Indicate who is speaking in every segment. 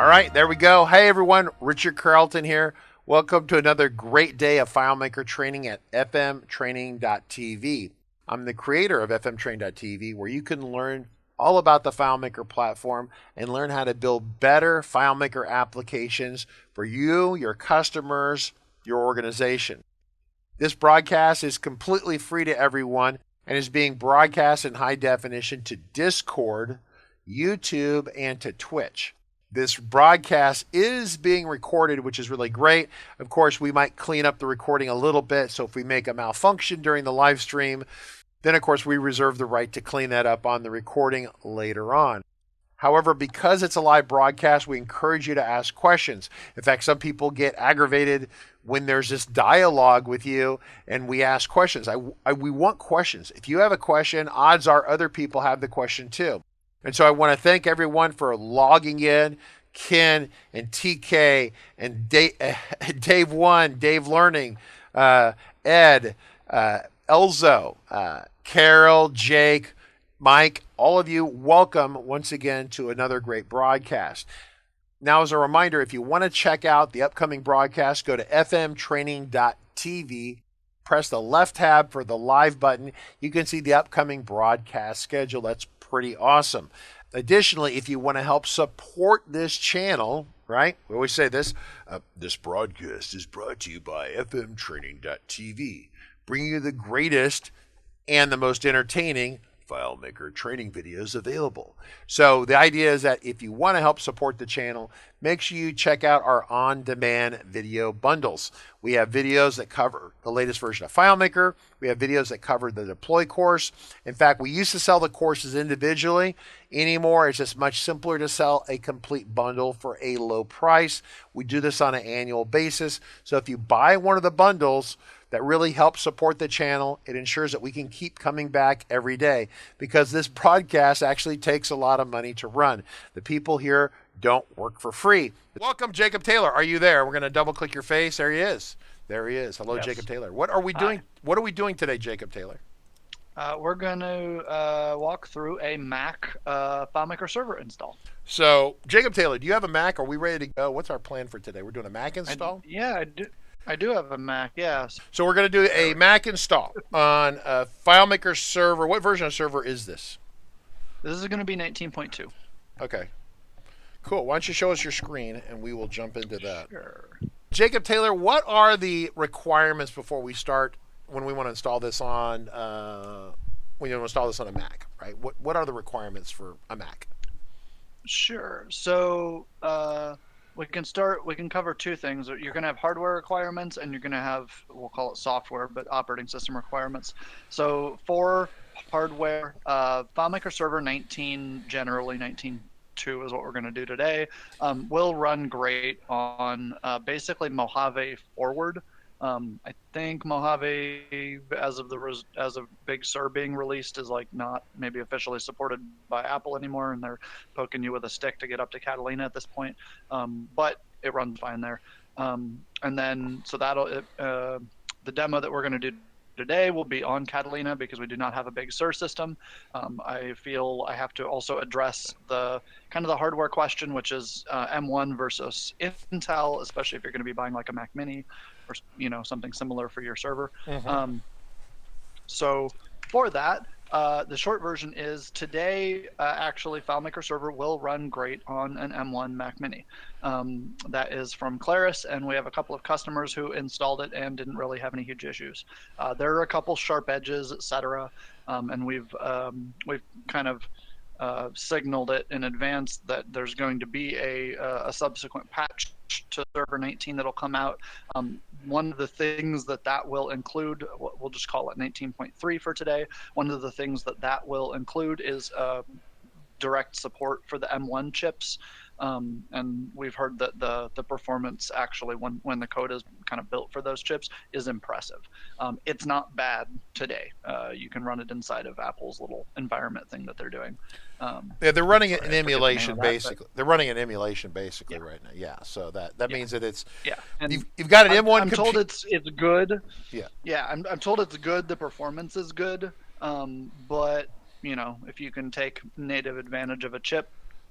Speaker 1: right, there we go. Hey everyone, Richard Carlton here. Welcome to another great day of FileMaker training at fmtraining.tv. I'm the creator of fmtraining.tv, where you can learn all about the FileMaker platform and learn how to build better FileMaker applications for you, your customers, your organization. This broadcast is completely free to everyone and is being broadcast in high definition to Discord, YouTube, and to Twitch. This broadcast is being recorded, which is really great. Of course, we might clean up the recording a little bit, so if we make a malfunction during the live stream, then of course we reserve the right to clean that up on the recording later on. However, because it's a live broadcast, we encourage you to ask questions. In fact, some people get aggravated when there's this dialogue with you and we ask questions. We want questions. If you have a question, odds are other people have the question too. And so I want to thank everyone for logging in. Ken and TK and Dave One, Dave Learning, Ed, Elzo, Carol, Jake, Mike, all of you, welcome once again to another great broadcast. Now, as a reminder, if you want to check out the upcoming broadcast, go to fmtraining.tv, press the left tab for the live button. You can see the upcoming broadcast schedule. That's pretty awesome. Additionally, if you want to help support this channel, right? We always say this, this broadcast is brought to you by fmtraining.tv, bringing you the greatest and the most entertaining FileMaker training videos available. So the idea is that if you want to help support the channel, make sure you check out our on-demand video bundles. We have videos that cover the latest version of FileMaker. We have videos that cover the deploy course. In fact, we used to sell the courses individually. Anymore, it's just much simpler to sell a complete bundle for a low price. We do this on an annual basis. So if you buy one of the bundles, that really helps support the channel. It ensures that we can keep coming back every day because this broadcast actually takes a lot of money to run. The people here don't work for free. Welcome, Jacob Taylor. Are you there? We're going to double click your face. There he is. There he is. Hello, yes. Jacob Taylor. What are we doing? What are we doing today, Jacob Taylor?
Speaker 2: We're going to walk through a Mac FileMaker Server install.
Speaker 1: So, Jacob Taylor, do you have a Mac? Are we ready to go? What's our plan for today? We're doing a Mac install?
Speaker 2: I do. I do have a Mac, yes.
Speaker 1: So we're going to do a Mac install on a FileMaker Server. What version of server is this?
Speaker 2: This is going to be 19.2.
Speaker 1: Okay. Cool. Why don't you show us your screen and we will jump into that.
Speaker 2: Sure.
Speaker 1: Jacob Taylor, what are the requirements before we start when we want to install this on a Mac, right? What are the requirements for a Mac?
Speaker 2: Sure. So we can cover two things. You're going to have hardware requirements and you're going to have, we'll call it software, but operating system requirements. So for hardware, FileMaker Server 19, generally 19.2 is what we're going to do today, will run great on basically Mojave Forward. I think Mojave, as of Big Sur being released, is like not maybe officially supported by Apple anymore, and they're poking you with a stick to get up to Catalina at this point. But it runs fine there. And then so the demo that we're going to do today will be on Catalina because we do not have a Big Sur system. I feel I have to also address the kind of the hardware question, which is M1 versus Intel, especially if you're going to be buying like a Mac Mini or something similar for your server. Mm-hmm. So for that, the short version is today, actually FileMaker Server will run great on an M1 Mac Mini. That is from Claris, and we have a couple of customers who installed it and didn't really have any huge issues. There are a couple sharp edges, etc., and we've kind of signaled it in advance that there's going to be a subsequent patch to Server 19 that'll come out. One of the things that will include, we'll just call it 19.3 for today. One of the things that will include is direct support for the M1 chips. And we've heard that the performance actually when the code is kind of built for those chips is impressive. It's not bad today. You can run it inside of Apple's little environment thing that they're doing.
Speaker 1: Yeah, they're running it in emulation basically. They're running an emulation basically right now. Yeah, so that means that it's
Speaker 2: And
Speaker 1: you've got an M1.
Speaker 2: I'm told it's good.
Speaker 1: Yeah.
Speaker 2: I'm told it's good. The performance is good. But if you can take native advantage of a chip,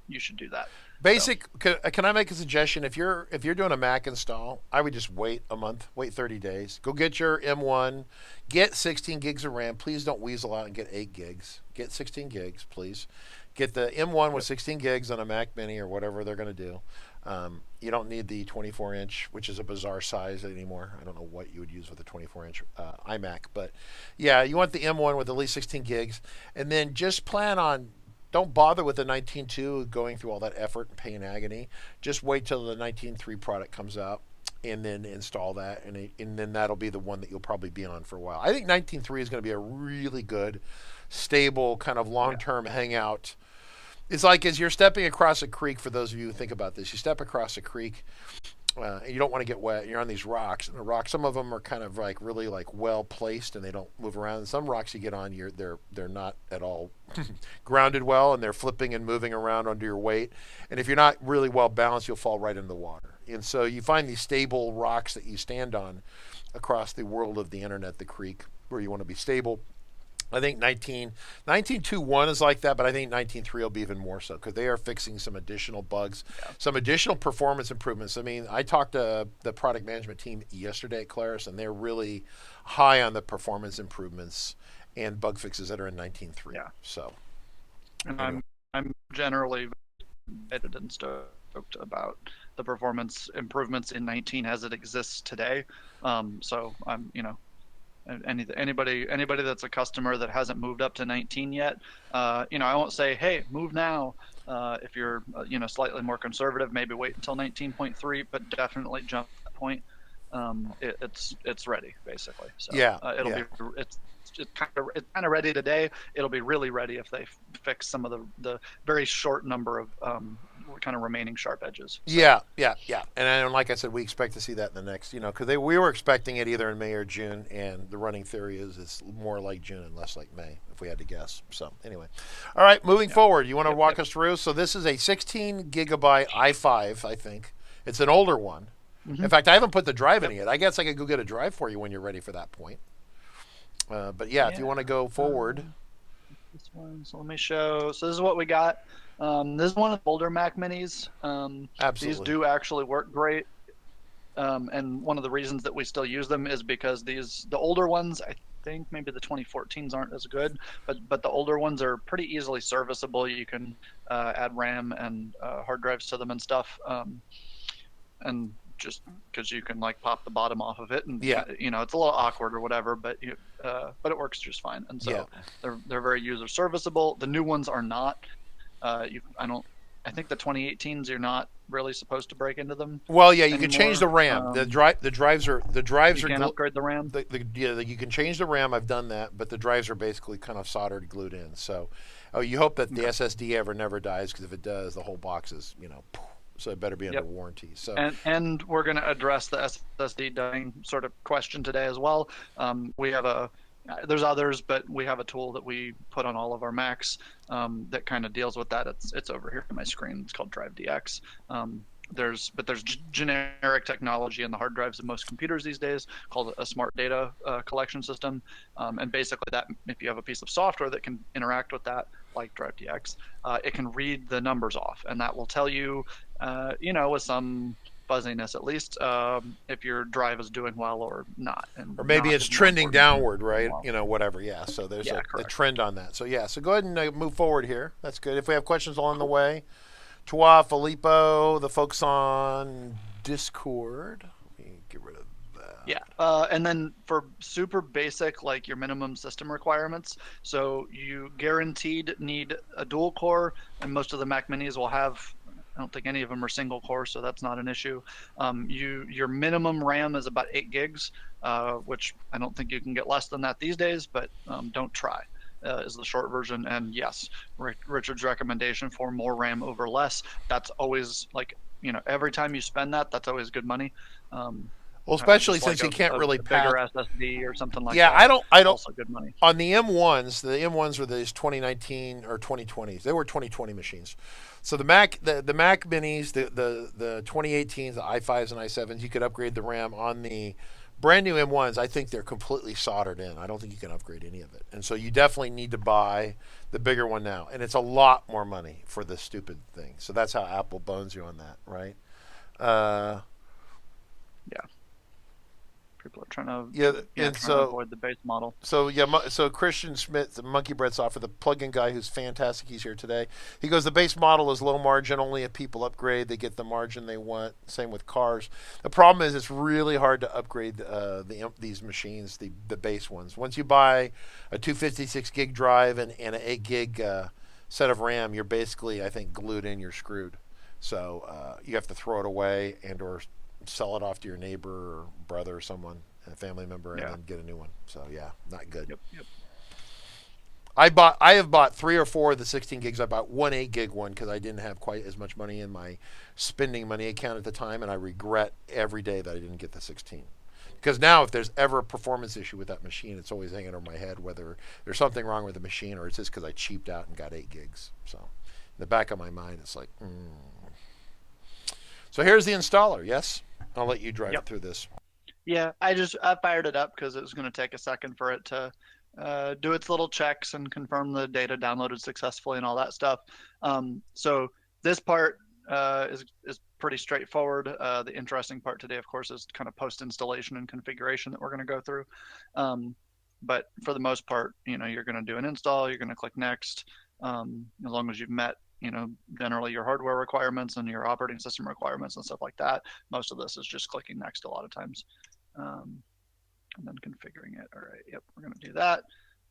Speaker 2: you should do that.
Speaker 1: Basic. Can I make a suggestion? If you're doing a Mac install, I would just wait a month, wait 30 days. Go get your M1, get 16 gigs of RAM. Please don't weasel out and get 8 gigs. Get 16 gigs, please. Get the M1 with 16 gigs on a Mac Mini or whatever they're going to do. You don't need the 24-inch, which is a bizarre size anymore. I don't know what you would use with a 24-inch iMac, but yeah, you want the M1 with at least 16 gigs, and then just plan on. Don't bother with the 19.2 going through all that effort and pain and agony. Just wait till the 19.3 product comes out and then install that, and then that'll be the one that you'll probably be on for a while. I think 19.3 is going to be a really good, stable, kind of long-term hangout. It's like as you're stepping across a creek, for those of you who think about this, you step across a creek and you don't want to get wet. You're on these rocks, and the rocks, some of them are kind of like really like well placed, and they don't move around. And some rocks you get on, they're not at all grounded well, and they're flipping and moving around under your weight. And if you're not really well balanced, you'll fall right into the water. And so you find these stable rocks that you stand on across the world of the internet, the creek, where you want to be stable. I think 19.2.1 is like that, but I think 19.3 will be even more so because they are fixing some additional bugs, some additional performance improvements. I mean, I talked to the product management team yesterday at Claris, and they're really high on the performance improvements and bug fixes that are in 19.3.
Speaker 2: Yeah.
Speaker 1: So,
Speaker 2: and I'm generally excited and stoked about the performance improvements in 19 as it exists today. So I'm, anybody that's a customer that hasn't moved up to 19 yet, I won't say, hey, move now. If you're slightly more conservative, maybe wait until 19.3, but definitely jump to that point. It's ready basically. So it'll be it's kind of ready today. It'll be really ready if they fix some of the very short number of kind of remaining sharp edges. So.
Speaker 1: Yeah. And like I said, we expect to see that in the next, because we were expecting it either in May or June, and the running theory is it's more like June and less like May, if we had to guess. So anyway, all right, moving forward, you want to walk us through? So this is a 16 gigabyte i5, I think. It's an older one. Mm-hmm. In fact, I haven't put the drive in yet. I guess I could go get a drive for you when you're ready for that point. But if you want to go forward.
Speaker 2: This one. So let me show. So this is what we got. This is one of the older Mac Minis.
Speaker 1: Absolutely.
Speaker 2: These do actually work great. And one of the reasons that we still use them is because the older ones, I think maybe the 2014s aren't as good, but the older ones are pretty easily serviceable. You can add RAM and hard drives to them and stuff. And just because you can like pop the bottom off of it, and it's a little awkward or whatever, but it works just fine. And so they're very user serviceable. The new ones are not. I think the 2018s you're not really supposed to break into them.
Speaker 1: Well, you can change the RAM. The drives are
Speaker 2: you can upgrade the RAM.
Speaker 1: You can change the RAM. I've done that, but the drives are basically kind of soldered, glued in. So, you hope that the SSD never dies, because if it does, the whole box is so it better be under warranty. So
Speaker 2: and we're going to address the SSD dying sort of question today as well. We have there's others, but we have a tool that we put on all of our Macs that kind of deals with that. It's over here on my screen. It's called DriveDX. There's generic technology in the hard drives of most computers these days called a smart data collection system. And basically that, if you have a piece of software that can interact with that, like DriveDX, it can read the numbers off, and that will tell you, with some fuzziness at least, if your drive is doing well or not.
Speaker 1: Or maybe it's trending downward, right? Whatever. Yeah. So there's a trend on that. So so go ahead and move forward here. That's good. If we have questions along the way, Toi, Filippo, the folks on Discord. Let me get rid of that.
Speaker 2: Yeah. And then for super basic, like your minimum system requirements, so you guaranteed need a dual core, and most of the Mac Minis will have. I don't think any of them are single core, so that's not an issue. Your minimum RAM is about 8 gigs, which I don't think you can get less than that these days, but don't try, is the short version. And yes, Richard's recommendation for more RAM over less, that's always every time you spend that's always good money.
Speaker 1: Well, especially since you can't really
Speaker 2: bigger SSD or something like that.
Speaker 1: Yeah, I don't.
Speaker 2: Also good money.
Speaker 1: On the M1s were these 2019 or 2020s. They were 2020 machines. So the Mac Minis, the 2018s, the i5s and i7s, you could upgrade the RAM on the brand new M1s, I think they're completely soldered in. I don't think you can upgrade any of it. And so you definitely need to buy the bigger one now. And it's a lot more money for this stupid thing. So that's how Apple bones you on that, right?
Speaker 2: Yeah. People are trying to
Speaker 1: And
Speaker 2: trying to
Speaker 1: so
Speaker 2: avoid the base model.
Speaker 1: so so Christian Schmidt, the Monkey Bread Software, the plugin guy who's fantastic, he's here today. He goes, the base model is low margin. Only if people upgrade, they get the margin they want. Same with cars. The problem is it's really hard to upgrade these machines, the base ones. Once you buy a 256 gig drive and an 8 gig set of RAM, you're basically, I think, glued in. You're screwed. So you have to throw it away and or sell it off to your neighbor or brother or someone, a family member, and then get a new one. So yeah, not good.
Speaker 2: Yep.
Speaker 1: I have bought 3 or 4 of the 16 gigs. I bought one 8 gig one because I didn't have quite as much money in my spending money account at the time, and I regret every day that I didn't get the 16. Because now, if there's ever a performance issue with that machine, it's always hanging over my head whether there's something wrong with the machine or it's just because I cheaped out and got 8 gigs. So, in the back of my mind, it's like, So here's the installer. Yes, I'll let you drive it through this.
Speaker 2: Yeah, I fired it up because it was going to take a second for it to do its little checks and confirm the data downloaded successfully and all that stuff. So this part is pretty straightforward. The interesting part today, of course, is kind of post-installation and configuration that we're going to go through. But for the most part, you're going to do an install. You're going to click next, as long as you've met generally your hardware requirements and your operating system requirements and stuff like that. Most of this is just clicking next a lot of times, and then configuring it. All right, yep, we're going to do that.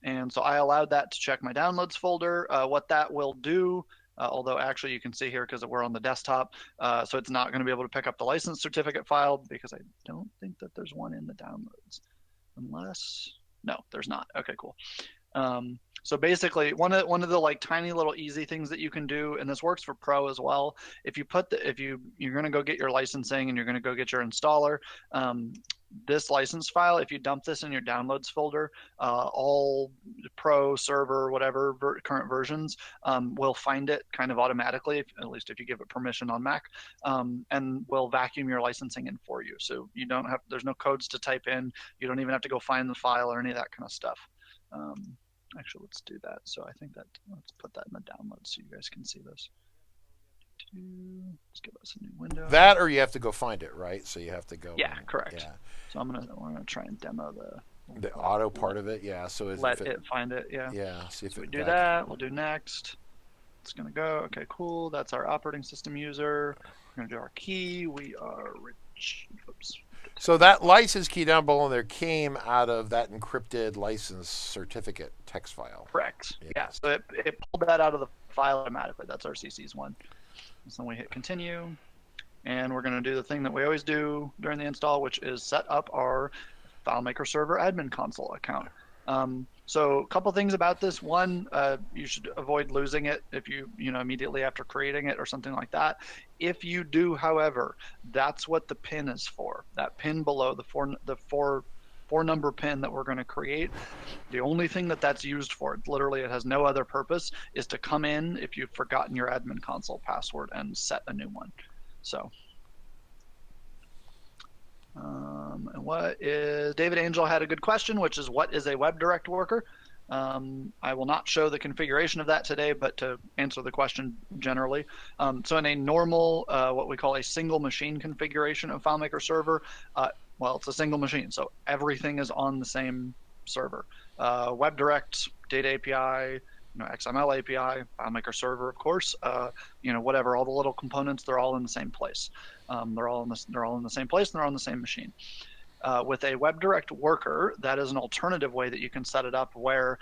Speaker 2: And so I allowed that to check my downloads folder. What that will do, although actually you can see here because we're on the desktop, so it's not going to be able to pick up the license certificate file because I don't think that there's one in the downloads, unless, no, there's not. Okay, cool. So basically, one of the like tiny little easy things that you can do, and this works for Pro as well. If you're going to go get your licensing and you're going to go get your installer, this license file, if you dump this in your downloads folder, all Pro, Server, whatever current versions will find it kind of automatically, at least if you give it permission on Mac, and will vacuum your licensing in for you. So you don't have, there's no codes to type in. You don't even have to go find the file or any of that kind of stuff. Actually, let's do that. So I think that, let's put that in the download so you guys can see this. Let's give us a new window.
Speaker 1: That, or you have to go find it, right? So you have to go.
Speaker 2: Yeah, correct. Yeah. So we're gonna try and demo
Speaker 1: the auto part of it. Yeah. So
Speaker 2: let it find it. Yeah.
Speaker 1: Yeah. See if
Speaker 2: so we do that. We'll do next. It's gonna go. Okay, cool. That's our operating system user. We're gonna do our key. We are rich. Oops.
Speaker 1: So that license key down below there came out of that encrypted license certificate text file.
Speaker 2: Correct. Yeah. So it pulled that out of the file automatically. That's our CC's one. So then we hit continue, and we're going to do the thing that we always do during the install, which is set up our FileMaker Server admin console account. So a couple things about this. One, you should avoid losing it if you immediately after creating it or something like that. If you do, however, that's what the pin is for. That pin below, the four number pin that we're going to create, the only thing that's used for, literally it has no other purpose, is to come in if you've forgotten your admin console password and set a new one. So and what is, David Angel had a good question, which is, what is a WebDirect worker? I will not show the configuration of that today, but to answer the question generally. So in a normal, what we call a single machine configuration of FileMaker Server, well, it's a single machine, so everything is on the same server. WebDirect, Data API, XML API, FileMaker Server, of course, whatever, all the little components, they're all in the same place. They're all in the same place, and they're on the same machine. With a WebDirect worker, that is an alternative way that you can set it up where,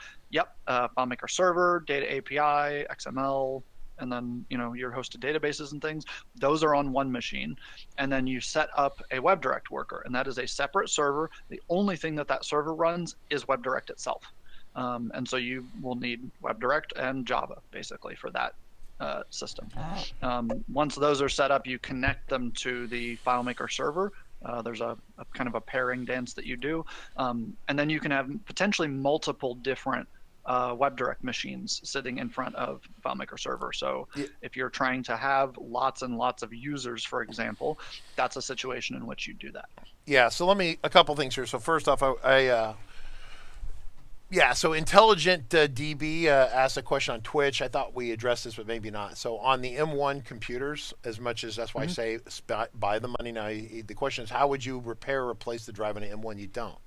Speaker 2: FileMaker Server, Data API, XML, and then your hosted databases and things, those are on one machine. And then you set up a WebDirect worker, and that is a separate server. The only thing that server runs is WebDirect itself. And so you will need WebDirect and Java, basically, for that system. Once those are set up, you connect them to the FileMaker server. There's a kind of a pairing dance that you do. And then you can have potentially multiple different WebDirect machines sitting in front of FileMaker Server. So
Speaker 1: Yeah.
Speaker 2: if you're trying to have lots and lots of users, for example, that's a situation in which you do that.
Speaker 1: Yeah. So a couple things here. So first off, yeah, so Intelligent DB asked a question on Twitch. I thought we addressed this, but maybe not. So on the M1 computers, as much as that's why I say buy the money now, the question is how would you repair or replace the drive on an M1? You don't,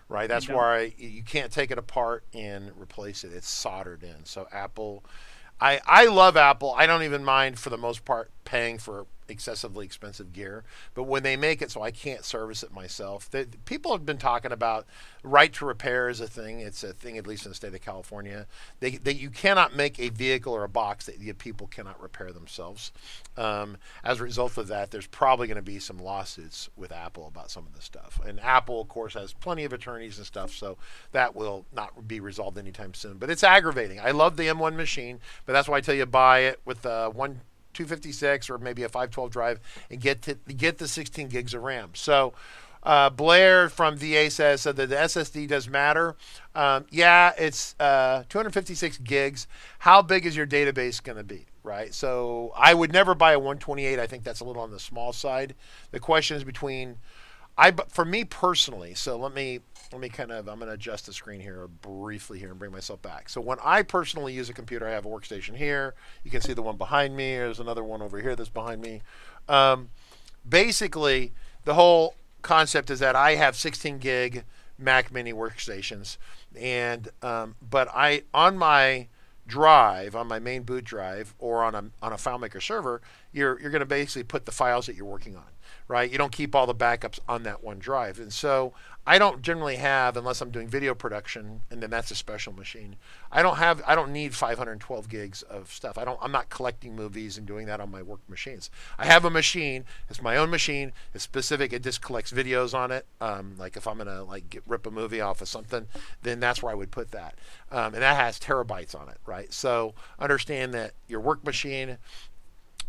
Speaker 1: right? That's why you can't take it apart and replace it. It's soldered in. So Apple, I love Apple. I don't even mind for the most part paying for excessively expensive gear, but when they make it so I can't service it myself, people have been talking about right to repair is a thing. It's a thing, at least in the state of California. You cannot make a vehicle or a box that people cannot repair themselves. As a result of that, there's probably going to be some lawsuits with Apple about some of this stuff. And Apple, of course, has plenty of attorneys and stuff, so that will not be resolved anytime soon. But it's aggravating. I love the M1 machine, but that's why I tell you buy it with one 256 or maybe a 512 drive and get the 16 gigs of RAM. So Blair from VA says that the SSD does matter. Yeah, it's 256 gigs. How big is your database going to be, right? So I would never buy a 128. I think that's a little on the small side. The question is for me personally, so let me kind of, I'm going to adjust the screen here briefly here and bring myself back. So when I personally use a computer, I have a workstation here. You can see the one behind me. There's another one over here that's behind me. Basically, the whole concept is that I have 16 gig Mac Mini workstations, and but on my drive, on my main boot drive, or on a FileMaker server, you're going to basically put the files that you're working on. Right? You don't keep all the backups on that one drive. And so I don't generally have, unless I'm doing video production, and then that's a special machine. I don't need 512 gigs of stuff. I'm not collecting movies and doing that on my work machines. I have a machine. It's my own machine. It's specific. It just collects videos on it. Like if I'm going to rip a movie off of something, then that's where I would put that. And that has terabytes on it, right? So understand that your work machine,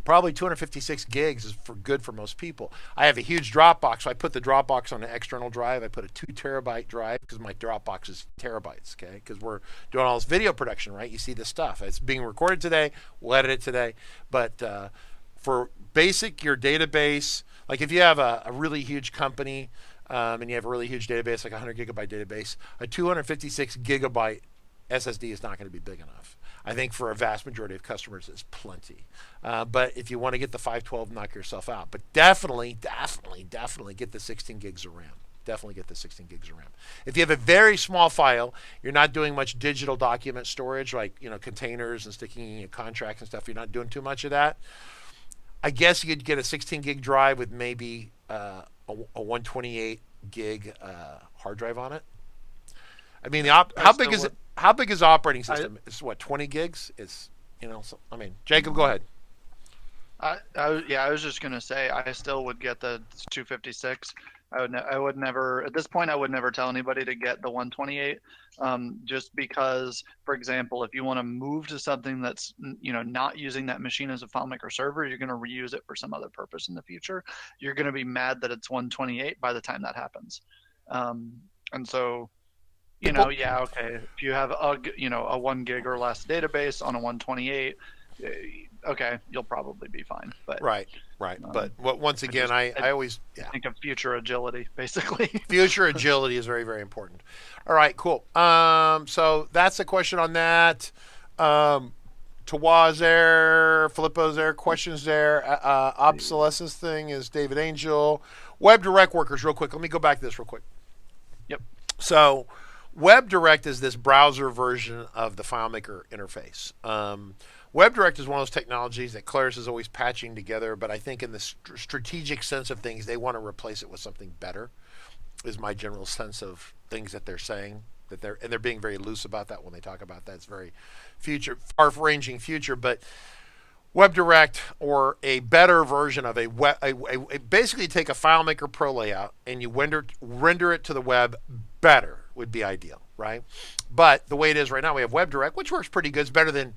Speaker 1: probably 256 gigs is good for most people. I have a huge Dropbox, so I put the Dropbox on an external drive. I put a 2 terabyte drive because my Dropbox is terabytes, okay? Because we're doing all this video production, right? You see this stuff. It's being recorded today. We'll edit it today. But for basic, your database, like if you have a really huge company and you have a really huge database, like a 100 gigabyte database, a 256 gigabyte SSD is not going to be big enough. I think for a vast majority of customers, it's plenty. But if you want to get the 512, knock yourself out. But definitely get the 16 gigs of RAM. Definitely get the 16 gigs of RAM. If you have a very small file, you're not doing much digital document storage, like containers and sticking in contracts and stuff. You're not doing too much of that. I guess you could get a 16 gig drive with maybe a 128 gig hard drive on it. I mean, how big is operating system? It's what, 20 gigs? It's So, I mean, Jacob, go ahead.
Speaker 2: I was just gonna say I still would get the 256. I would never at this point. I would never tell anybody to get the 128, just because, for example, if you want to move to something that's not using that machine as a FileMaker server, you're going to reuse it for some other purpose in the future. You're going to be mad that it's 128 by the time that happens, and so. Okay. If you have a 1 gig or less database on a 128, okay, you'll probably be fine. But
Speaker 1: right. But once again, I always
Speaker 2: think of future agility, basically.
Speaker 1: Future agility is very, very important. All right, cool. So that's the question on that. Tawa's there, Filippo's there, questions there. Obsolescence thing is David Angel. WebDirect workers, real quick. Let me go back to this real quick.
Speaker 2: Yep.
Speaker 1: So WebDirect is this browser version of the FileMaker interface. WebDirect is one of those technologies that Claris is always patching together, but I think in the strategic sense of things, they want to replace it with something better, is my general sense of things that they're saying. They're being very loose about that when they talk about that. It's very far-ranging future, but WebDirect, or a better version of basically take a FileMaker Pro layout and you render it to the web better would be ideal, right? But the way it is right now, we have WebDirect, which works pretty good. It's better than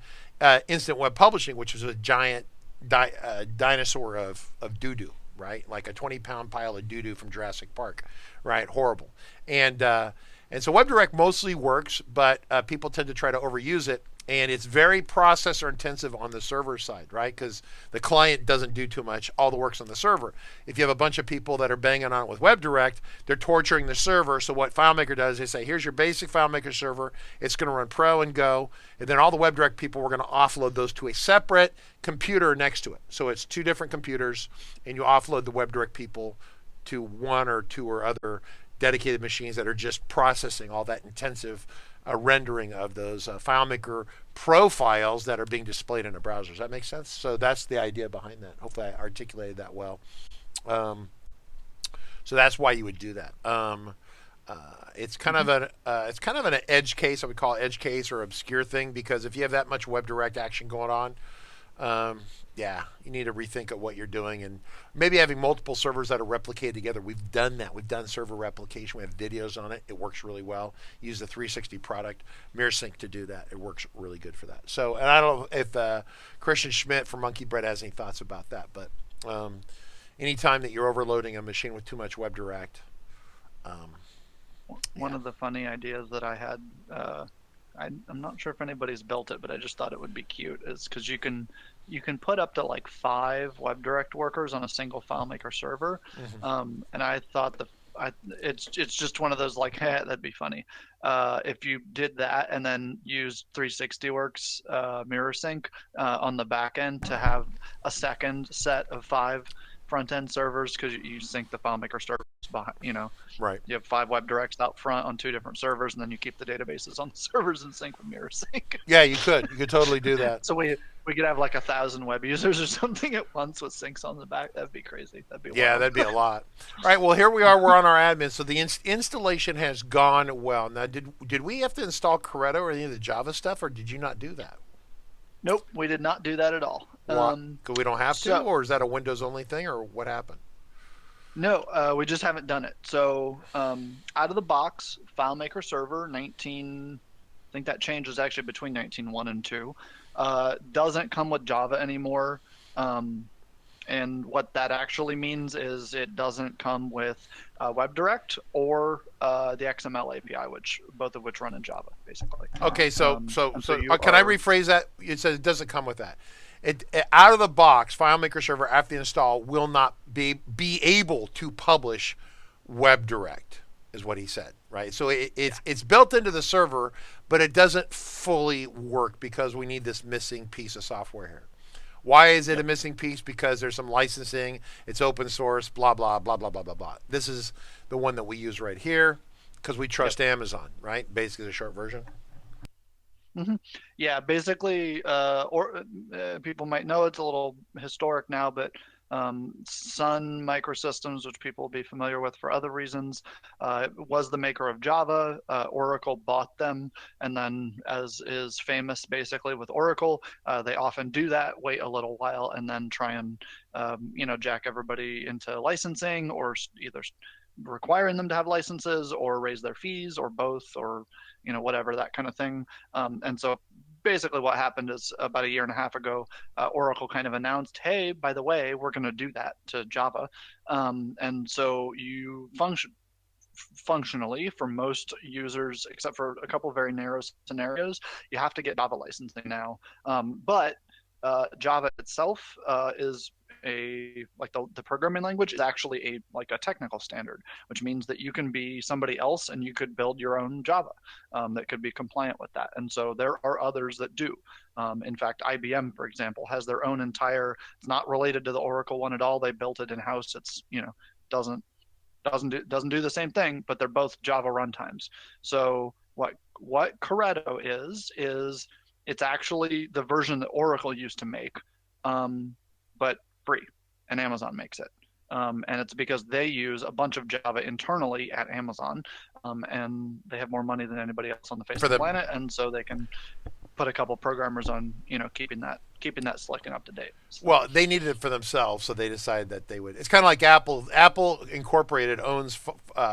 Speaker 1: Instant Web Publishing, which is a giant dinosaur of doo-doo, right? Like a 20-pound pile of doo-doo from Jurassic Park, right? Horrible. And And so WebDirect mostly works, but people tend to try to overuse it. And it's very processor intensive on the server side, right? Because the client doesn't do too much. All the work's on the server. If you have a bunch of people that are banging on it with WebDirect, they're torturing the server. So what FileMaker does, they say, here's your basic FileMaker server. It's going to run Pro and Go. And then all the WebDirect people, we're going to offload those to a separate computer next to it. So it's two different computers, and you offload the WebDirect people to one or two or other dedicated machines that are just processing all that intensive rendering of those FileMaker profiles that are being displayed in a browser. Does that make sense? So that's the idea behind that. Hopefully I articulated that well. So that's why you would do that. It's kind of an edge case. I would call it edge case or obscure thing, because if you have that much WebDirect action going on, yeah, you need to rethink of what you're doing, and maybe having multiple servers that are replicated together. We've done that. We've done server replication. We have videos on it. It works really well. Use the 360 product MirrorSync to do that. It works really good for that. So, and I don't know if Christian Schmidt from Monkey Bread has any thoughts about that, but anytime that you're overloading a machine with too much WebDirect.
Speaker 2: One of the funny ideas that I had, I'm not sure if anybody's built it, but I just thought it would be cute, is because you can put up to like 5 WebDirect workers on a single FileMaker server. And I thought it's just one of those like, hey, that'd be funny. If you did that and then used 360works MirrorSync on the back end to have a second set of 5 front-end servers, because you sync the FileMaker servers behind,
Speaker 1: Right.
Speaker 2: You have 5 WebDirects out front on 2 different servers, and then you keep the databases on the servers and sync with MirrorSync.
Speaker 1: Yeah, you could totally do that.
Speaker 2: So we could have like 1,000 web users or something at once with syncs on the back. That'd be crazy. That'd be
Speaker 1: yeah,
Speaker 2: wild.
Speaker 1: that'd be a lot. All right, well, here we are. We're on our admin. So the installation has gone well. Now, did we have to install Corretto or any of the Java stuff, or did you not do that?
Speaker 2: Nope, we did not do that at all.
Speaker 1: Because we don't have to, or is that a Windows only thing, or what happened?
Speaker 2: No, we just haven't done it. So out of the box, FileMaker Server 19, I think that changes actually between 19.1 and 2, doesn't come with Java anymore. And what that actually means is it doesn't come with WebDirect or the XML API, both of which run in Java, basically.
Speaker 1: Okay, so can I rephrase that? It says it doesn't come with that. It out of the box, FileMaker Server after the install will not be able to publish WebDirect, is what he said, right? So it's built into the server, but it doesn't fully work because we need this missing piece of software here. Why is it a missing piece? Because there's some licensing, it's open source, blah, blah, blah, blah, blah, blah, blah. This is the one that we use right here because we trust Amazon, right? Basically the short version.
Speaker 2: Yeah, basically, people might know it's a little historic now, but Sun Microsystems, which people will be familiar with for other reasons, was the maker of Java. Oracle bought them, and then, as is famous basically with Oracle, they often do that, wait a little while, and then try and jack everybody into licensing, or either requiring them to have licenses or raise their fees or both, or whatever, that kind of thing. And so basically what happened is about 1.5 years ago, Oracle kind of announced, hey, by the way, we're going to do that to Java. And so you functionally, for most users, except for a couple of very narrow scenarios, you have to get Java licensing now. But Java itself is the programming language is actually a technical standard, which means that you can be somebody else and you could build your own Java that could be compliant with that. And so there are others that do. In fact, IBM, for example, has their own it's not related to the Oracle one at all. They built it in house. It's doesn't do the same thing, but they're both Java runtimes. So what Corretto is it's actually the version that Oracle used to make, but free, and Amazon makes it. And it's because they use a bunch of Java internally at Amazon, and they have more money than anybody else on the face of the planet, and so they can put a couple programmers on, keeping that slick and up to date. So.
Speaker 1: Well, they needed it for themselves, so they decided that they would. It's kind of like Apple. Apple Incorporated owns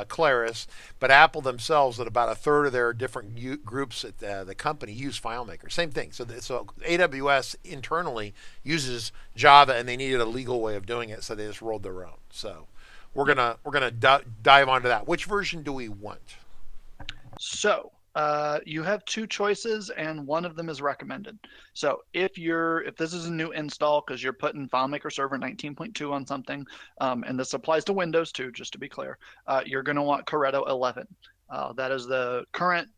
Speaker 1: Claris, but Apple themselves, at about 1/3 of their different groups at the company, use FileMaker. Same thing. So AWS internally uses Java, and they needed a legal way of doing it, so they just rolled their own. So we're gonna dive onto that. Which version do we want?
Speaker 2: So you have two choices, and one of them is recommended. So if this is a new install because you're putting FileMaker Server 19.2 on something, and this applies to Windows too, just to be clear, you're going to want Corretto 11. That is the current,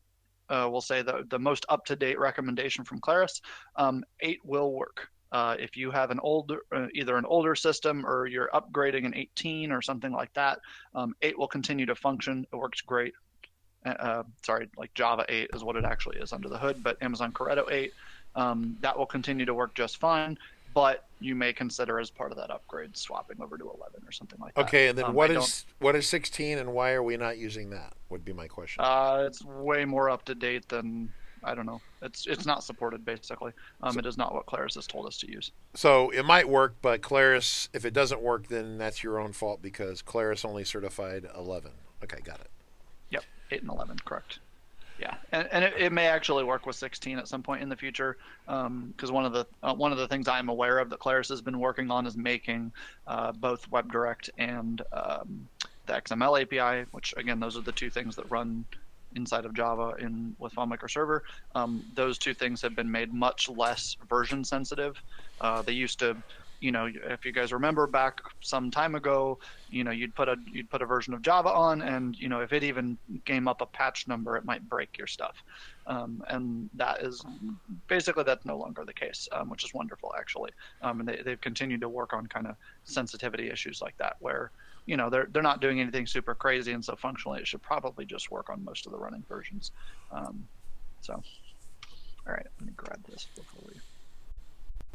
Speaker 2: we'll say the most up-to-date recommendation from Claris. 8 will work. If you have either an older system or you're upgrading an 18 or something like that, 8 will continue to function. It works great. Like Java 8 is what it actually is under the hood, but Amazon Corretto 8, that will continue to work just fine, but you may consider as part of that upgrade swapping over to 11 or something like that.
Speaker 1: Okay, and then what is 16 and why are we not using that would be my question.
Speaker 2: It's way more up to date than, I don't know. It's not supported basically. It is not what Claris has told us to use.
Speaker 1: So it might work, but Claris, if it doesn't work, then that's your own fault because Claris only certified 11. Okay, got it.
Speaker 2: Yep, 8 and 11, correct. Yeah, and it may actually work with 16 at some point in the future, because one of the things I'm aware of that Claris has been working on is making both WebDirect and the XML API, which again those are the two things that run inside of Java with FileMaker Server. Those two things have been made much less version sensitive. They used to, if you guys remember back some time ago, you'd put a version of Java on, and if it even came up a patch number, it might break your stuff. And that's no longer the case, which is wonderful actually. And they've continued to work on kind of sensitivity issues like that, where they're not doing anything super crazy, and so functionally it should probably just work on most of the running versions. So, all right, let me grab this before we're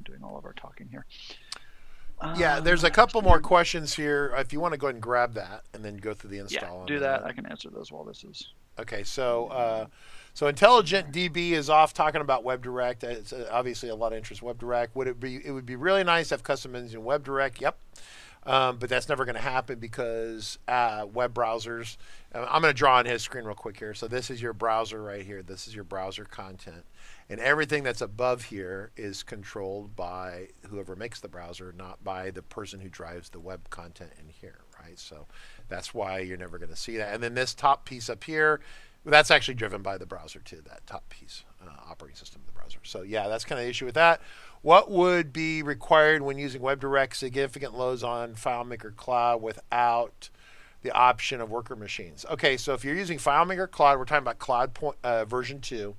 Speaker 2: doing all of our talking here.
Speaker 1: Yeah, there's a couple more questions here. If you want to go ahead and grab that and then go through the install.
Speaker 2: Yeah, do that. I can answer those while this is.
Speaker 1: Okay, so Intelligent DB is off talking about WebDirect. It's obviously a lot of interest in WebDirect. It would be really nice to have custom engine in WebDirect. Yep. But that's never going to happen because web browsers. I'm going to draw on his screen real quick here. So this is your browser right here. This is your browser content. And everything that's above here is controlled by whoever makes the browser, not by the person who drives the web content in here, right? So that's why you're never going to see that. And then this top piece up here, that's actually driven by the browser too, that top piece, operating system of the browser. So yeah, that's kind of the issue with that. What would be required when using WebDirect? Significant loads on FileMaker Cloud without the option of worker machines. Okay, so if you're using FileMaker Cloud, we're talking about Cloud version 2.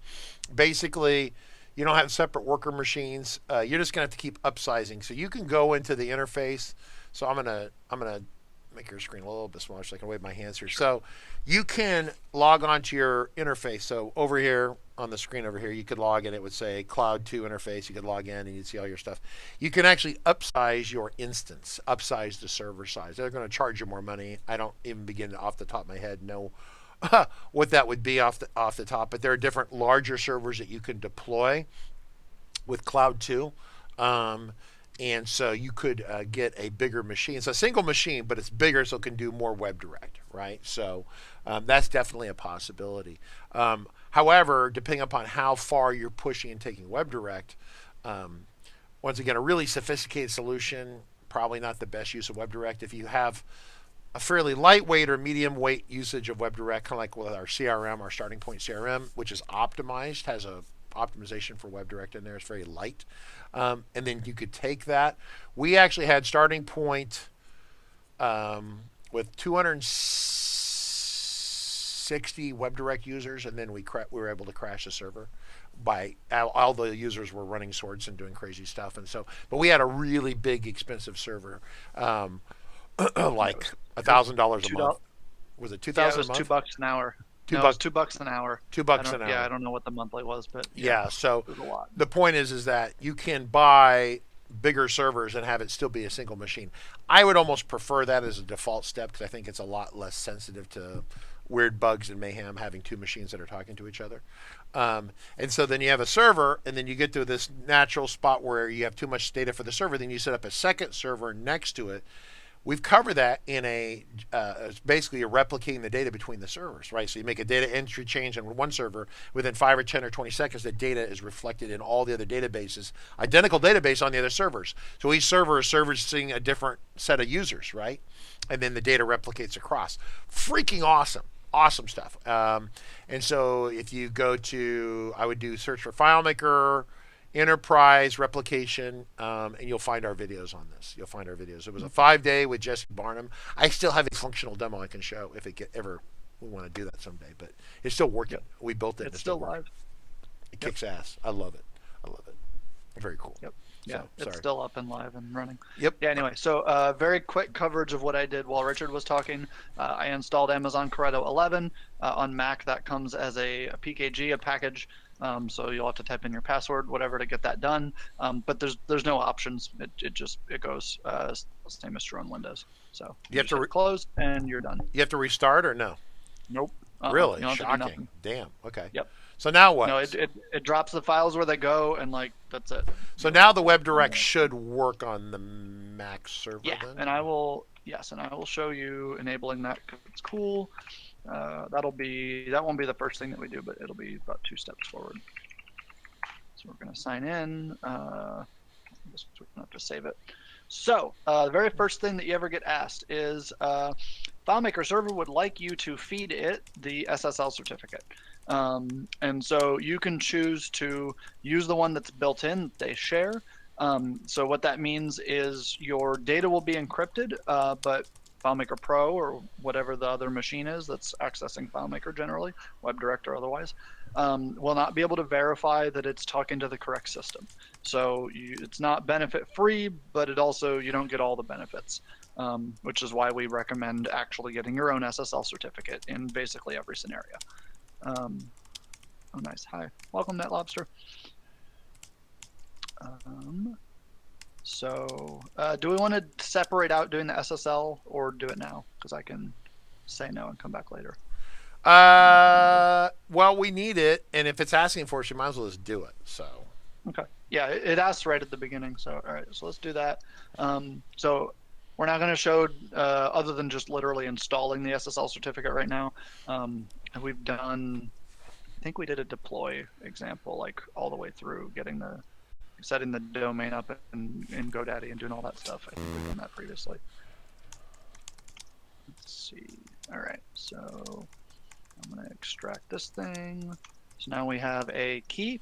Speaker 1: Basically, you don't have separate worker machines. You're just going to have to keep upsizing. So you can go into the interface. So I'm gonna make your screen a little bit smaller so I can wave my hands here. So you can log on to your interface. So over here on the screen over here, you could log in. It would say Cloud 2 interface. You could log in and you'd see all your stuff. You can actually upsize your instance, upsize the server size. They're going to charge you more money. I don't even begin to, off the top of my head, know what that would be off the top. But there are different larger servers that you can deploy with Cloud 2. And so you could get a bigger machine. It's a single machine, but it's bigger, so it can do more WebDirect, right? So that's definitely a possibility. However, depending upon how far you're pushing and taking WebDirect, once again, a really sophisticated solution, probably not the best use of WebDirect. If you have a fairly lightweight or medium weight usage of WebDirect, kind of like with our CRM, our starting point CRM, which is optimized, has a optimization for WebDirect in there. It's very light. And then you could take that. We actually had starting point with 260 WebDirect users, and then we were able to crash the server by all the users were running swords and doing crazy stuff. And so, but we had a really big, expensive server, like $1,000 a month. Was it $2,000 a month?
Speaker 2: It was $2 an hour.
Speaker 1: $2
Speaker 2: It was $2 an hour.
Speaker 1: $2 an hour.
Speaker 2: Yeah, I don't know what the monthly was, but
Speaker 1: yeah. So
Speaker 2: it was a lot.
Speaker 1: The point is that you can buy bigger servers and have it still be a single machine. I would almost prefer that as a default step because I think it's a lot less sensitive to weird bugs and mayhem having two machines that are talking to each other. And so then you have a server, and then you get to this natural spot where you have too much data for the server. Then you set up a second server next to it. We've covered that in basically you're replicating the data between the servers, right? So you make a data entry change on one server. Within 5 or 10 or 20 seconds, the data is reflected in all the other databases, identical database on the other servers. So each server is servicing a different set of users, right? And then the data replicates across. Freaking awesome. awesome stuff. And so if you go to, I would do search for FileMaker Enterprise Replication, and you'll find our videos on this. You'll find our videos. It was a 5-day with Jesse Barnum. I still have a functional demo I can show if it ever we want to do that someday, but it's still working.
Speaker 2: Yep.
Speaker 1: We built it.
Speaker 2: It's still live.
Speaker 1: It kicks ass. I love it. I love it. Very cool.
Speaker 2: Yep. Yeah,
Speaker 1: So,
Speaker 2: it's still up and live and running.
Speaker 1: Yep.
Speaker 2: Yeah, anyway, so very quick coverage of what I did while Richard was talking. I installed Amazon Corretto 11 on Mac. That comes as a PKG, a package. So you'll have to type in your password, whatever, to get that done. But there's no options. It goes same as true on Windows. So
Speaker 1: you have to
Speaker 2: close and you're done.
Speaker 1: You have to restart or no?
Speaker 2: Nope.
Speaker 1: Really?
Speaker 2: You don't have to do
Speaker 1: Shocking.
Speaker 2: nothing.
Speaker 1: Damn. Okay.
Speaker 2: Yep.
Speaker 1: So now what?
Speaker 2: No, it drops the files where they go, and like that's it.
Speaker 1: So now the WebDirect should work on the Mac server.
Speaker 2: Yeah,
Speaker 1: then?
Speaker 2: and I will show you enabling that 'cause it's cool. That won't be the first thing that we do, but it'll be about 2 steps forward. So we're going to sign in. I guess we're going to have to save it. So the very first thing that you ever get asked is FileMaker Server would like you to feed it the SSL certificate. And so you can choose to use the one that's built in, they share. So what that means is your data will be encrypted, but FileMaker Pro or whatever the other machine is that's accessing FileMaker generally, WebDirect or otherwise, will not be able to verify that it's talking to the correct system. So it's not benefit free, but it also, you don't get all the benefits, which is why we recommend actually getting your own SSL certificate in basically every scenario. Oh, nice. Hi. Welcome, Net Lobster. So do we want to separate out doing the SSL or do it now? Because I can say no and come back later.
Speaker 1: Well, we need it, and if it's asking for it, you might as well just do it. So.
Speaker 2: Okay. Yeah, it asks right at the beginning. So all right, so let's do that. So we're not going to show other than just literally installing the SSL certificate right now. We've done, I think we did a deploy example, like all the way through setting the domain up in GoDaddy and doing all that stuff. I think we've done that previously. Let's see. All right, so I'm going to extract this thing. So now we have a key,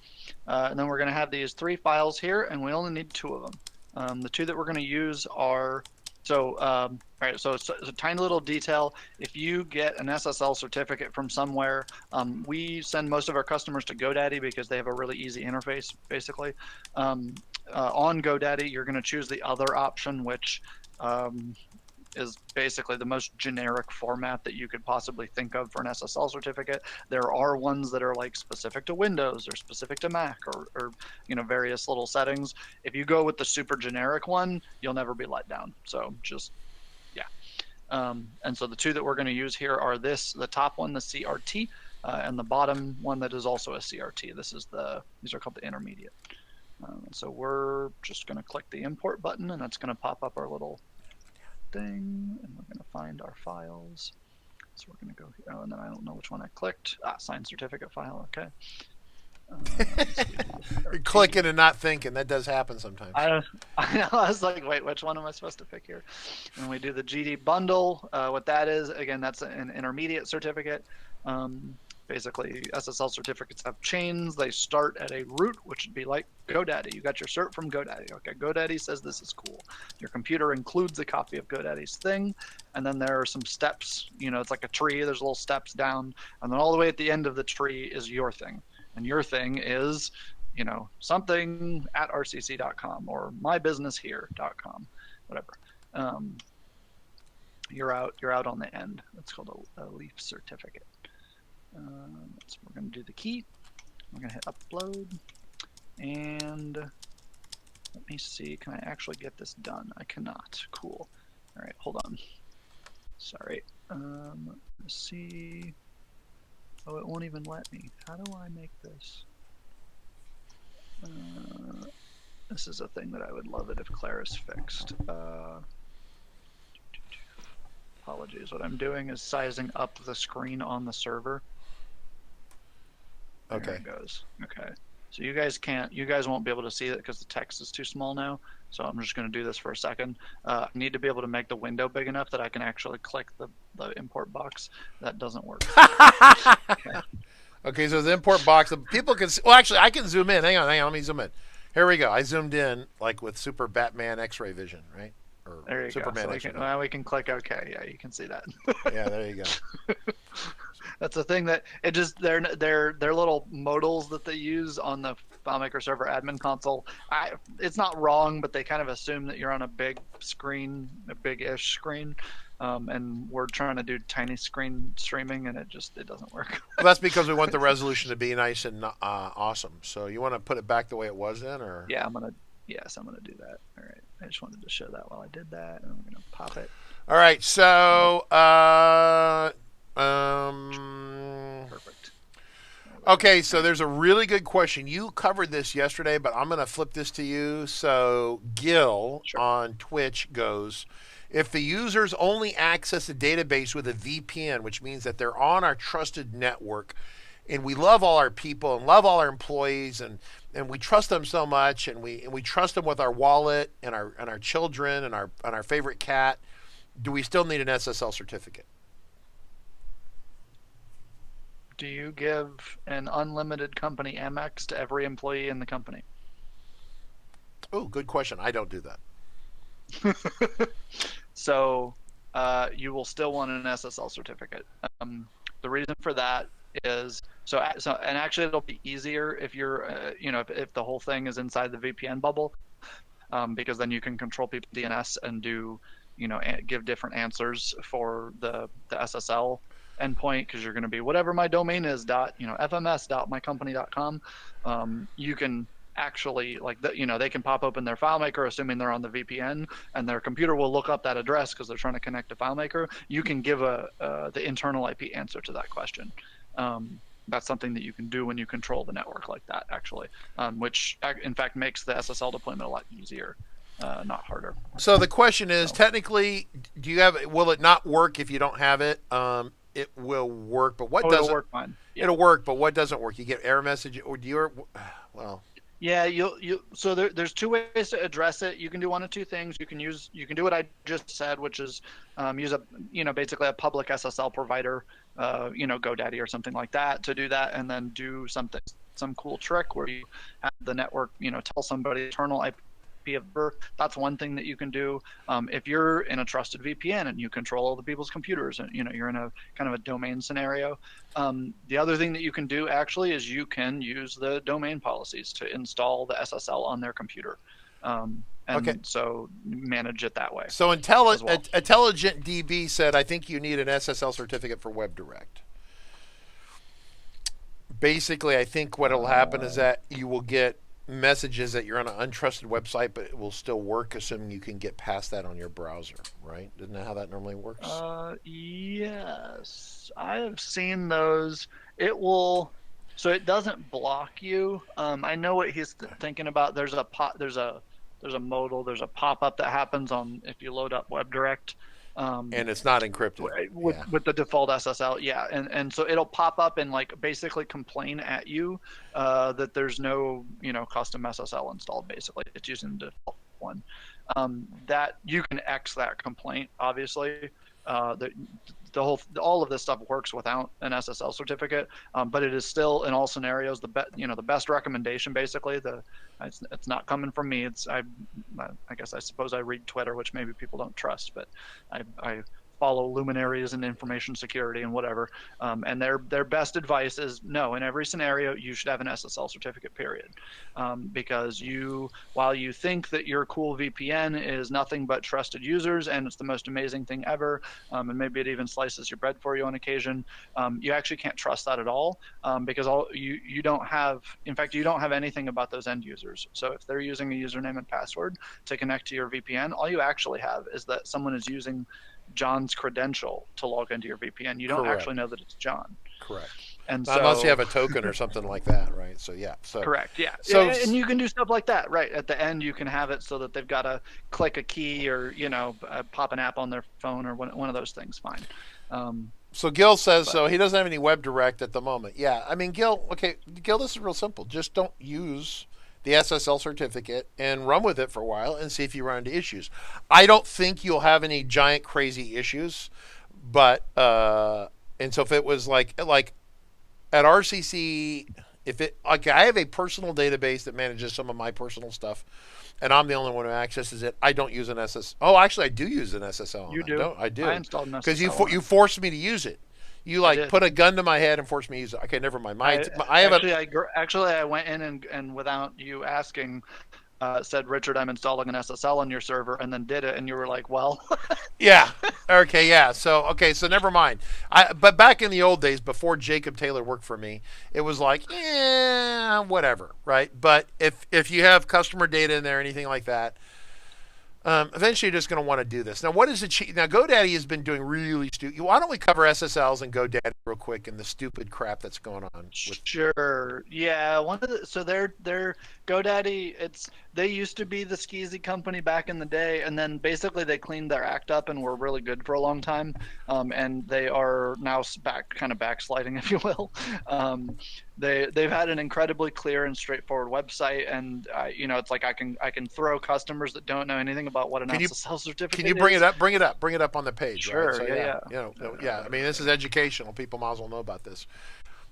Speaker 2: and then we're going to have these 3 files here, and we only need 2 of them. The 2 that we're going to use are, all right, so it's a tiny little detail. If you get an SSL certificate from somewhere, we send most of our customers to GoDaddy because they have a really easy interface, basically. On GoDaddy, you're going to choose the other option, which is basically the most generic format that you could possibly think of for an SSL certificate. There are ones that are like specific to Windows or specific to Mac or various little settings. If you go with the super generic one, you'll never be let down. So just, yeah. And so the 2 that we're going to use here are the top one, the CRT, and the bottom one that is also a CRT. These are called the intermediate. So we're just going to click the import button, and that's going to pop up our little thing, and we're going to find our files. So we're going to go here. Oh, and then I don't know which one I clicked. Signed certificate file. Okay.
Speaker 1: You're clicking and not thinking. That does happen sometimes.
Speaker 2: I know. I was like, wait, which one am I supposed to pick here? And we do the GD bundle. What that is, again, that's an intermediate certificate. Basically, SSL certificates have chains. They start at a root, which would be like GoDaddy. You got your cert from GoDaddy. Okay, GoDaddy says this is cool. Your computer includes a copy of GoDaddy's thing, and then there are some steps. It's like a tree. There's little steps down, and then all the way at the end of the tree is your thing. And your thing is, something at rcc.com or mybusinesshere.com, whatever. You're out on the end. That's called a leaf certificate. So we're going to do the key. We're going to hit upload, and let me see. Can I actually get this done? I cannot. Cool. All right, hold on. Sorry. Let's see. Oh, it won't even let me. How do I make this? This is a thing that I would love it if Claris fixed. Apologies. What I'm doing is sizing up the screen on the server.
Speaker 1: Okay.
Speaker 2: There it goes. Okay. So you guys won't be able to see it because the text is too small now. So I'm just going to do this for a second. I need to be able to make the window big enough that I can actually click the import box. That doesn't work.
Speaker 1: Okay, so the import box, people can see, well, actually, I can zoom in. Hang on, let me zoom in. Here we go. I zoomed in like with Super Batman X-ray vision, right? Or
Speaker 2: there you
Speaker 1: Superman
Speaker 2: go. So we can click OK. Yeah, you can see that.
Speaker 1: Yeah, there you go.
Speaker 2: That's the thing that it just they're little modals that they use on the FileMaker Server admin console. It's not wrong, but they kind of assume that you're on a big screen, a big-ish screen, and we're trying to do tiny screen streaming, and it doesn't work.
Speaker 1: Well, that's because we want the resolution to be nice and awesome. So you want to put it back the way it was then, or?
Speaker 2: Yeah, I'm gonna do that. All right, I just wanted to show that while I did that, and I'm gonna pop it.
Speaker 1: All right, so
Speaker 2: Perfect.
Speaker 1: okay, so there's a really good question. You covered this yesterday, but I'm going to flip this to you. So Gil on Twitch goes, if the users only access a database with a VPN, which means that they're on our trusted network, and we love all our people and love all our employees, and we trust them so much, and we trust them with our wallet and our children and our favorite cat, do we still need an SSL certificate?
Speaker 2: Do you give an unlimited company Amex to every employee in the company?
Speaker 1: Oh, good question. I don't do that.
Speaker 2: So you will still want an SSL certificate. The reason for that is and actually it'll be easier if you're if the whole thing is inside the VPN bubble, because then you can control people's DNS and do give different answers for the SSL endpoint, because you're going to be whatever my domain is fms.mycompany.com. You can actually they can pop open their FileMaker assuming they're on the VPN, and their computer will look up that address because they're trying to connect to FileMaker. You can give the internal IP answer to that question. That's something that you can do when you control the network like that, actually, which in fact makes the SSL deployment a lot easier, not harder.
Speaker 1: So the question is, technically, will it not work if you don't have it? It will work, but what doesn't?
Speaker 2: It'll work fine. Yeah.
Speaker 1: It'll work, but what doesn't work? You get error message, or do you? Well.
Speaker 2: Yeah, so there's two ways to address it. You can do one of two things. You can do what I just said, which is use basically a public SSL provider, GoDaddy or something like that, to do that, and then do some cool trick where you have the network, tell somebody internal IP of birth. That's one thing that you can do. If you're in a trusted VPN and you control all the people's computers, and you're in a kind of a domain scenario, the other thing that you can do actually is you can use the domain policies to install the SSL on their computer, so manage it that way.
Speaker 1: So Intelligent DB said, I think you need an SSL certificate for WebDirect. Basically, I think what will happen is that you will get messages that you're on an untrusted website, but it will still work, assuming you can get past that on your browser, right? Isn't that how that normally works?
Speaker 2: Yes, I have seen those. It will, so it doesn't block you. I know what he's thinking about. There's a modal, there's a pop-up that happens on if you load up WebDirect.
Speaker 1: And it's not encrypted
Speaker 2: with the default SSL, yeah, and so it'll pop up and basically complain at you that there's no custom SSL installed. Basically, it's using the default one. That you can X that complaint. Obviously, all of this stuff works without an SSL certificate, but it is still in all scenarios the best recommendation. Basically, it's not coming from me. I suppose I read Twitter, which maybe people don't trust, but I follow luminaries in information security and whatever, and their best advice is no. In every scenario, you should have an SSL certificate. Period, because while you think that your cool VPN is nothing but trusted users and it's the most amazing thing ever, and maybe it even slices your bread for you on occasion, you actually can't trust that at all, because you don't have anything about those end users. So if they're using a username and password to connect to your VPN, all you actually have is that someone is using John's credential to log into your VPN. You don't actually know that it's John.
Speaker 1: Correct.
Speaker 2: And
Speaker 1: unless you have a token or something like that, right? So yeah. So
Speaker 2: correct. Yeah. So and you can do stuff like that, right? At the end, you can have it so that they've got to click a key or pop an app on their phone or one of those things. Fine.
Speaker 1: So Gil says
Speaker 2: But
Speaker 1: so he doesn't have any WebDirect at the moment. Yeah, I mean Gil. Okay, Gil, this is real simple. Just don't use the Ssl certificate and run with it for a while and see if you run into issues. I don't think you'll have any giant crazy issues, but and so if it was like at RCC, if it like I have a personal database that manages some of my personal stuff, and I'm the only one who accesses it. I don't use an SS. Oh, actually, I do use an SSL on
Speaker 2: you
Speaker 1: that.
Speaker 2: do.
Speaker 1: Don't I do?
Speaker 2: I installed an
Speaker 1: Because
Speaker 2: SSL on
Speaker 1: you
Speaker 2: it.
Speaker 1: forced me to use it. You
Speaker 2: I
Speaker 1: like
Speaker 2: did.
Speaker 1: put a gun to my head and forced me to use it. Okay, never mind.
Speaker 2: I
Speaker 1: I have a
Speaker 2: actually I went in and without you asking, said, Richard, I'm installing an SSL on your server, and then did it, and you were like, well,
Speaker 1: yeah. Okay, yeah. So never mind. But back in the old days, before Jacob Taylor worked for me, it was like, yeah, whatever, right? But if you have customer data in there, anything like that, eventually, you're just going to want to do this. Now, what is the now? GoDaddy has been doing really stupid. Why don't we cover SSLs and GoDaddy real quick and the stupid crap that's going on with?
Speaker 2: sure, yeah. One of the so they're GoDaddy. They used to be the skeezy company back in the day, and then basically they cleaned their act up and were really good for a long time. And they are now kind of backsliding, if you will. They've had an incredibly clear and straightforward website, and it's like I can throw customers that don't know anything about what an SSL certificate
Speaker 1: Can you bring
Speaker 2: is.
Speaker 1: it up? Bring it up on the page.
Speaker 2: Sure.
Speaker 1: Right? So,
Speaker 2: Yeah.
Speaker 1: yeah. I mean, this is educational. People might as well know about this.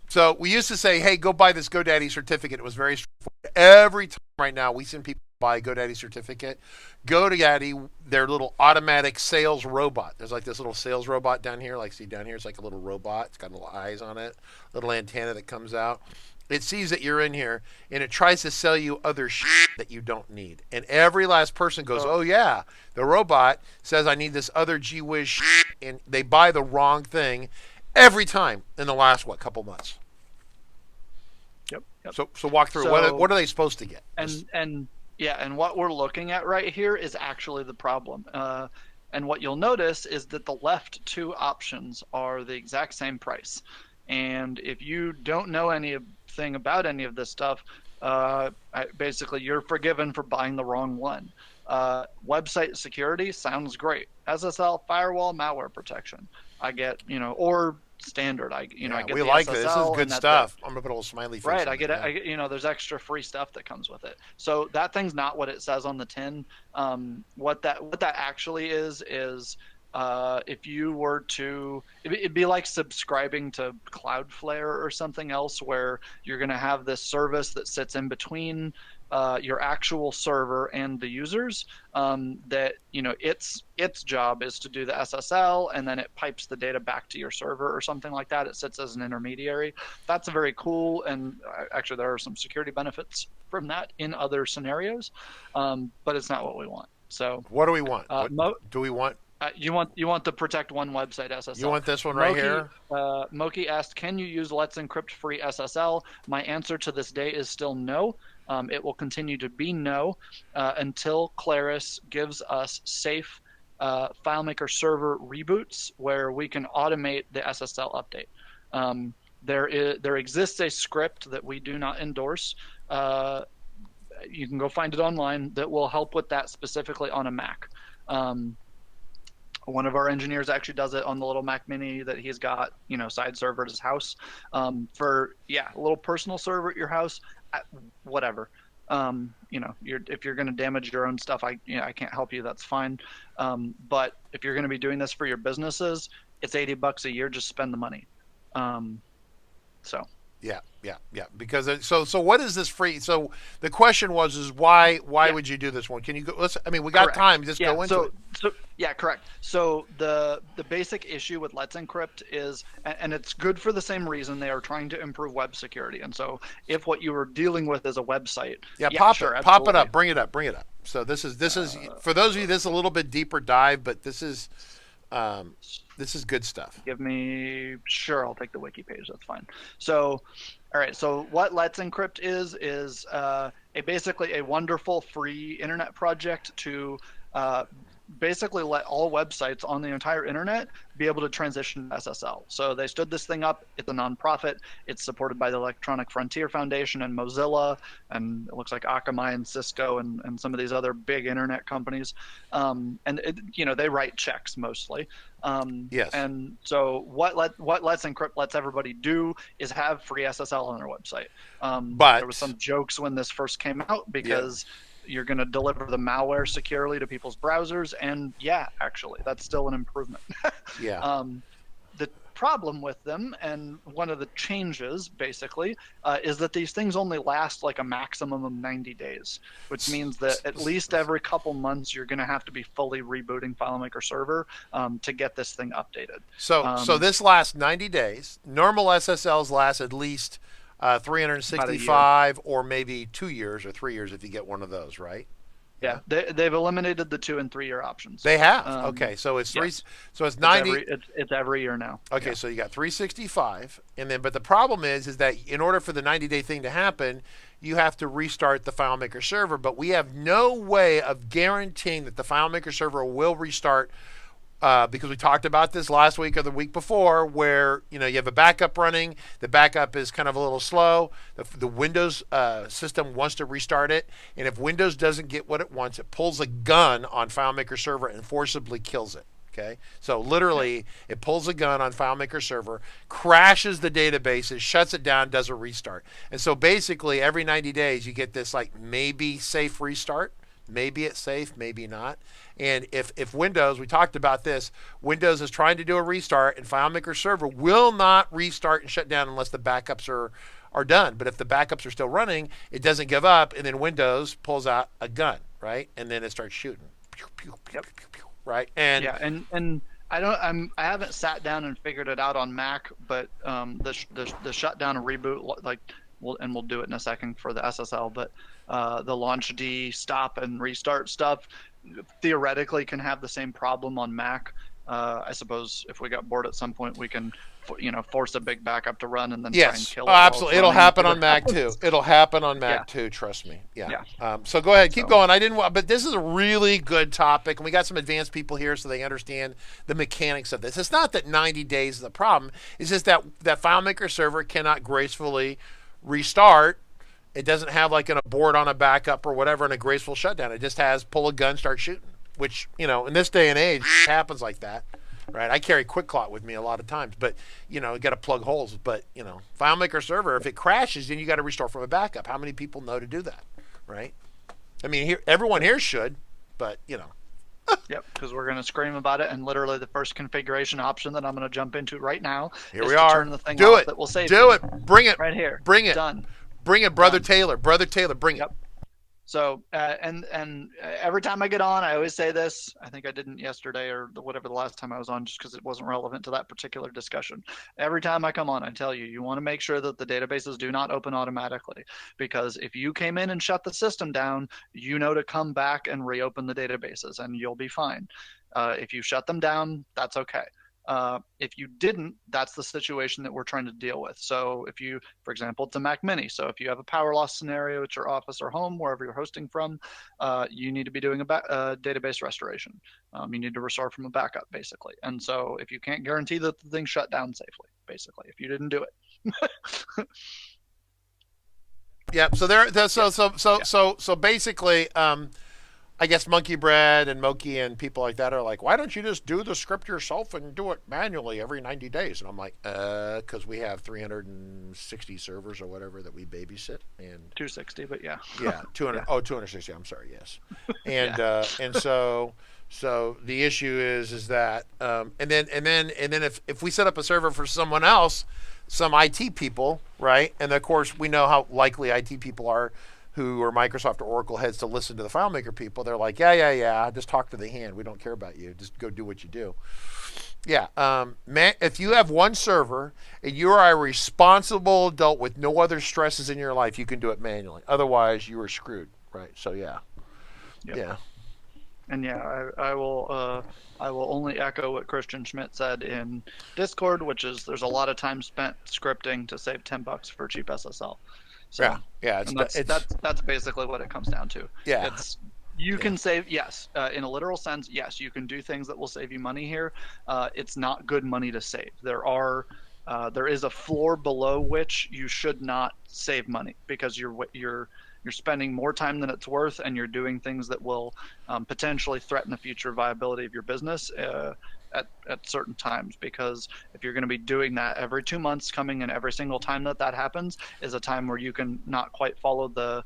Speaker 1: So we used to say, hey, go buy this GoDaddy certificate. It was very straightforward. Every time right now we send people to buy a GoDaddy certificate. GoDaddy, their little automatic sales robot. There's like this little sales robot down here. Like, see down here, it's like a little robot. It's got little eyes on it, little antenna that comes out. It sees that you're in here and it tries to sell you other shit that you don't need. And every last person goes, oh yeah, the robot says I need this other gee whiz shit, and they buy the wrong thing every time in the last couple months.
Speaker 2: Yep.
Speaker 1: So walk through.
Speaker 2: So,
Speaker 1: what are they supposed to get?
Speaker 2: And what we're looking at right here is actually the problem. And what you'll notice is that the left two options are the exact same price. And if you don't know anything about any of this stuff, basically you're forgiven for buying the wrong one. Website security sounds great. SSL, firewall, malware protection. I get, or standard. I get
Speaker 1: we
Speaker 2: the
Speaker 1: like
Speaker 2: SSL,
Speaker 1: this. This is good stuff. I'm gonna put a little smiley face.
Speaker 2: Right,
Speaker 1: on
Speaker 2: I get
Speaker 1: it.
Speaker 2: it. There's extra free stuff that comes with it. So that thing's not what it says on the tin. What that actually is if you were to, it'd be like subscribing to Cloudflare or something else, where you're going to have this service that sits in between your actual server and the users. That its job is to do the SSL, and then it pipes the data back to your server or something like that. It sits as an intermediary. That's very cool, and actually there are some security benefits from that in other scenarios, but it's not what we want. So
Speaker 1: what do we want? What do we want?
Speaker 2: You want the protect one website SSL.
Speaker 1: You want this one right here?
Speaker 2: Moki asked, can you use Let's Encrypt free SSL? My answer to this day is still no. It will continue to be no until Claris gives us safe FileMaker server reboots where we can automate the SSL update. There exists a script that we do not endorse. You can go find it online that will help with that specifically on a Mac. One of our engineers actually does it on the little Mac Mini that he's got, side server at his house. For a little personal server at your house, whatever. If you're going to damage your own stuff, I can't help you. That's fine. But if you're going to be doing this for your businesses, it's $80 a year. Just spend the money.
Speaker 1: Yeah. Because so what is this free? So the question is why would you do this one? Can you go? We got
Speaker 2: Correct.
Speaker 1: time. Just go into it.
Speaker 2: Correct. So the basic issue with Let's Encrypt is, and it's good for the same reason, they are trying to improve web security. And so if what you are dealing with is a website,
Speaker 1: pop it up, bring it up. So this is for those of you, this is a little bit deeper dive, but this is good stuff.
Speaker 2: Sure, I'll take the wiki page. That's fine. So, all right. So what Let's Encrypt is basically a wonderful free internet project to basically let all websites on the entire internet be able to transition to SSL. So they stood this thing up. It's a nonprofit. It's supported by the Electronic Frontier Foundation and Mozilla, and it looks like Akamai and Cisco and some of these other big internet companies. And they write checks mostly.
Speaker 1: Yes.
Speaker 2: And so what Let's Encrypt lets everybody do is have free SSL on their website.
Speaker 1: But
Speaker 2: there was some jokes when this first came out because you're going to deliver the malware securely to people's browsers, and actually that's still an improvement. The problem with them, and one of the changes basically, is that these things only last like a maximum of 90 days, which means that at least every couple months you're going to have to be fully rebooting FileMaker Server to get this thing updated.
Speaker 1: So this lasts 90 days. Normal SSLs last at least 365 or maybe 2 years or 3 years if you get one of those, right?
Speaker 2: Yeah, they've eliminated the 2 and 3 year options.
Speaker 1: They have. Okay, so it's three.
Speaker 2: Yes.
Speaker 1: So it's 90.
Speaker 2: It's every year now.
Speaker 1: Okay, so you got 365, and then but the problem is that in order for the 90-day thing to happen, you have to restart the FileMaker server. But we have no way of guaranteeing that the FileMaker server will restart. Because we talked about this last week or the week before, where you have a backup running, the backup is kind of a little slow. The Windows system wants to restart it, and if Windows doesn't get what it wants, it pulls a gun on FileMaker Server and forcibly kills it. Okay, so literally, it pulls a gun on FileMaker Server, crashes the databases, shuts it down, does a restart, and so basically every 90 days you get this like maybe safe restart. Maybe it's safe, maybe not. And if Windows, we talked about this, Windows is trying to do a restart, and FileMaker Server will not restart and shut down unless the backups are done. But if the backups are still running, it doesn't give up, and then Windows pulls out a gun, right? And then it starts shooting, pew, pew, pew, pew, pew, right? And
Speaker 2: I haven't sat down and figured it out on Mac, but the shutdown and reboot, we'll do it in a second for the SSL, but the launch D, stop, and restart stuff theoretically can have the same problem on Mac. I suppose if we got bored at some point, we can force a big backup to run and then try and kill it.
Speaker 1: Absolutely. It'll happen on Mac too. It'll happen on Mac too. Trust me. So go ahead, keep going. I didn't want, but this is a really good topic, and we got some advanced people here so they understand the mechanics of this. It's not that 90 days is the problem. It's just that FileMaker Server cannot gracefully restart. It doesn't have like an abort on a backup or whatever and a graceful shutdown. It just has pull a gun, start shooting, which, in this day and age happens like that, right? I carry QuickClot with me a lot of times, but, you got to plug holes. But, FileMaker Server, if it crashes, then you got to restore from a backup. How many people know to do that, right? I mean, everyone here should, but,
Speaker 2: Yep, because we're going to scream about it, and literally the first configuration option that I'm going to jump into right now
Speaker 1: here
Speaker 2: is
Speaker 1: we
Speaker 2: to
Speaker 1: are.
Speaker 2: Turn the thing
Speaker 1: Do
Speaker 2: off
Speaker 1: it.
Speaker 2: That will save
Speaker 1: Do
Speaker 2: you.
Speaker 1: it. Bring it.
Speaker 2: Right here.
Speaker 1: Bring it.
Speaker 2: Done.
Speaker 1: Bring it, Brother
Speaker 2: Done.
Speaker 1: Taylor. Brother Taylor, bring it.
Speaker 2: So, and every time I get on, I always say this. I think I didn't yesterday or whatever the last time I was on, just because it wasn't relevant to that particular discussion. Every time I come on, I tell you, you want to make sure that the databases do not open automatically, because if you came in and shut the system down, to come back and reopen the databases, and you'll be fine. If you shut them down, that's okay. If you didn't, that's the situation that we're trying to deal with. So if you, for example, it's a Mac Mini. So if you have a power loss scenario at your office or home, wherever you're hosting from, you need to be doing a database restoration. You need to restore from a backup, basically. And so if you can't guarantee that the thing shut down safely, basically, if you didn't do it.
Speaker 1: Yeah. So basically, I guess Monkey Bread and Moki and people like that are like, why don't you just do the script yourself and do it manually every 90 days? And I'm like, because we have 360 servers or whatever that we babysit, and
Speaker 2: 260, but yeah.
Speaker 1: Yeah, 200. Yeah. Oh, 260. I'm sorry. Yes, and and so the issue is that and then if we set up a server for someone else, some IT people, right? And of course we know how likely IT people are, who are Microsoft or Oracle heads, to listen to the FileMaker people. They're like, yeah, just talk to the hand. We don't care about you. Just go do what you do. Yeah, if you have one server and you are a responsible adult with no other stresses in your life, you can do it manually. Otherwise, you are screwed, right? So yeah,
Speaker 2: yep.
Speaker 1: Yeah.
Speaker 2: And I will only echo what Christian Schmidt said in Discord, which is there's a lot of time spent scripting to save $10 for cheap SSL. So,
Speaker 1: yeah,
Speaker 2: that's basically what it comes down to.
Speaker 1: Yeah,
Speaker 2: You can save, yes, in a literal sense, yes, you can do things that will save you money here. It's not good money to save. There is a floor below which you should not save money because you're spending more time than it's worth, and you're doing things that will potentially threaten the future viability of your business at certain times. Because if you're going to be doing that every 2 months, coming in every single time that happens is a time where you can not quite follow the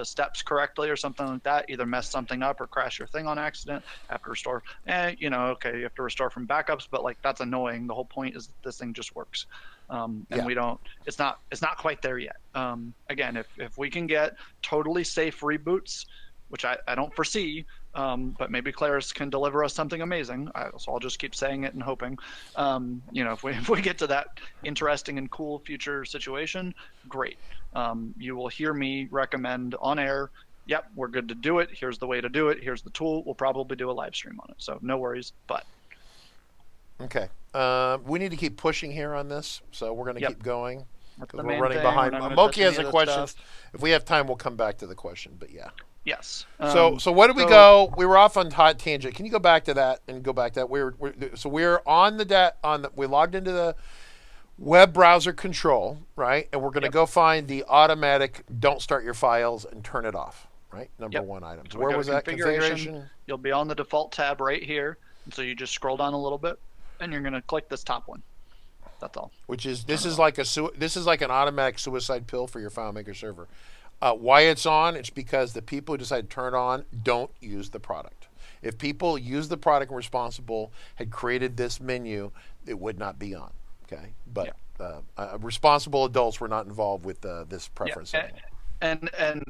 Speaker 2: steps correctly or something like that, either mess something up or crash your thing on accident, have to restore. Okay, you have to restore from backups, but like that's annoying. The whole point is that this thing just works. And we don't, it's not quite there yet. Again, if we can get totally safe reboots, which I don't foresee, but maybe Claris can deliver us something amazing. So I'll just keep saying it and hoping. If we get to that interesting and cool future situation, great. You will hear me recommend on air, yep, we're good to do it. Here's the way to do it. Here's the tool. We'll probably do a live stream on it. So no worries, but.
Speaker 1: Okay. We need to keep pushing here on this, so we're going to keep going because we're running
Speaker 2: thing.
Speaker 1: behind. Moki has a question. If we have time, we'll come back to the question, but yeah.
Speaker 2: Yes.
Speaker 1: So what did we go? We were off on hot tangent. Can you go back to that and go back to that? We're on the we logged into the web browser control, right? And we're going to go find the automatic don't start your files and turn it off, right? Number one item. So where was that? Configuration.
Speaker 2: You'll be on the default tab right here. And so you just scroll down a little bit and you're going to click this top one. That's all.
Speaker 1: Which is this is like an automatic suicide pill for your FileMaker server. Why it's on? It's because the people who decide to turn it on don't use the product. If people use the product and responsible had created this menu, it would not be on. Okay, but responsible adults were not involved with this preference.
Speaker 2: And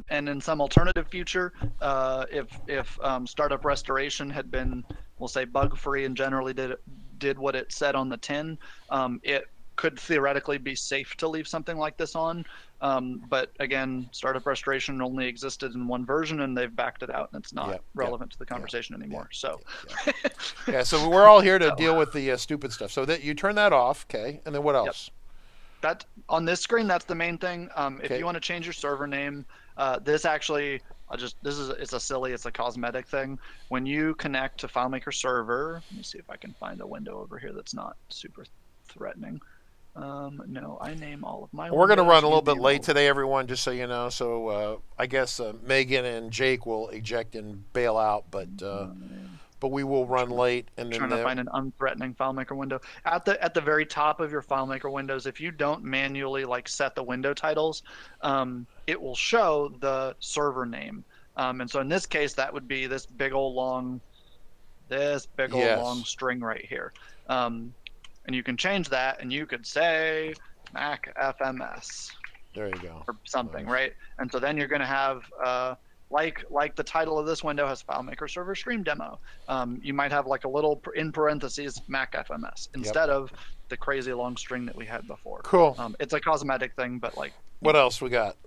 Speaker 2: in some alternative future, if startup restoration had been, we'll say, bug free and generally did what it said on the tin, it could theoretically be safe to leave something like this on. But again, startup restoration only existed in one version, and they've backed it out, and it's not relevant to the conversation anymore. So,
Speaker 1: so we're all here to deal with the stupid stuff. So that you turn that off, okay, and then what else?
Speaker 2: That on this screen, that's the main thing. If you want to change your server name, this actually, it's a cosmetic thing. When you connect to FileMaker Server, let me see if I can find a window over here that's not super threatening. No, I name all of my.
Speaker 1: We're going to run a little bit late today, everyone, just so you know. So I guess Megan and Jake will eject and bail out, but we will run late. And then
Speaker 2: trying to find an unthreatening FileMaker window at the very top of your FileMaker windows. If you don't manually set the window titles, it will show the server name. And so in this case, that would be this big old long string right here. And you can change that, and you could say Mac FMS.
Speaker 1: There you go.
Speaker 2: Or something, right? And so then you're going to have, like the title of this window has FileMaker Server Stream Demo. You might have a little in parentheses Mac FMS instead of the crazy long string that we had before.
Speaker 1: Cool.
Speaker 2: It's a cosmetic thing, but
Speaker 1: what else we got?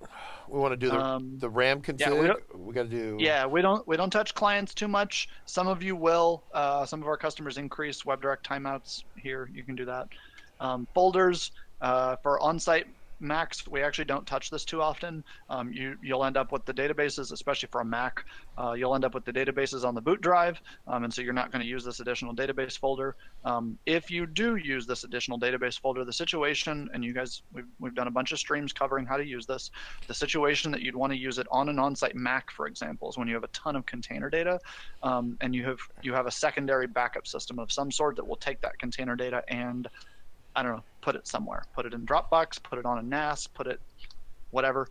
Speaker 1: We want to do the RAM config. We got to do.
Speaker 2: Yeah, we don't touch clients too much. Some of you will. Some of our customers increase WebDirect timeouts here. You can do that. Folders for on-site Macs, we actually don't touch this too often. You'll end up with the databases, especially for a Mac. You'll end up with the databases on the boot drive, and so you're not going to use this additional database folder. If you do use this additional database folder, the situation, and you guys, we've done a bunch of streams covering how to use this. The situation that you'd want to use it on an on-site Mac, for example, is when you have a ton of container data, and you have a secondary backup system of some sort that will take that container data and, I don't know, put it somewhere. Put it in Dropbox, put it on a NAS, put it whatever.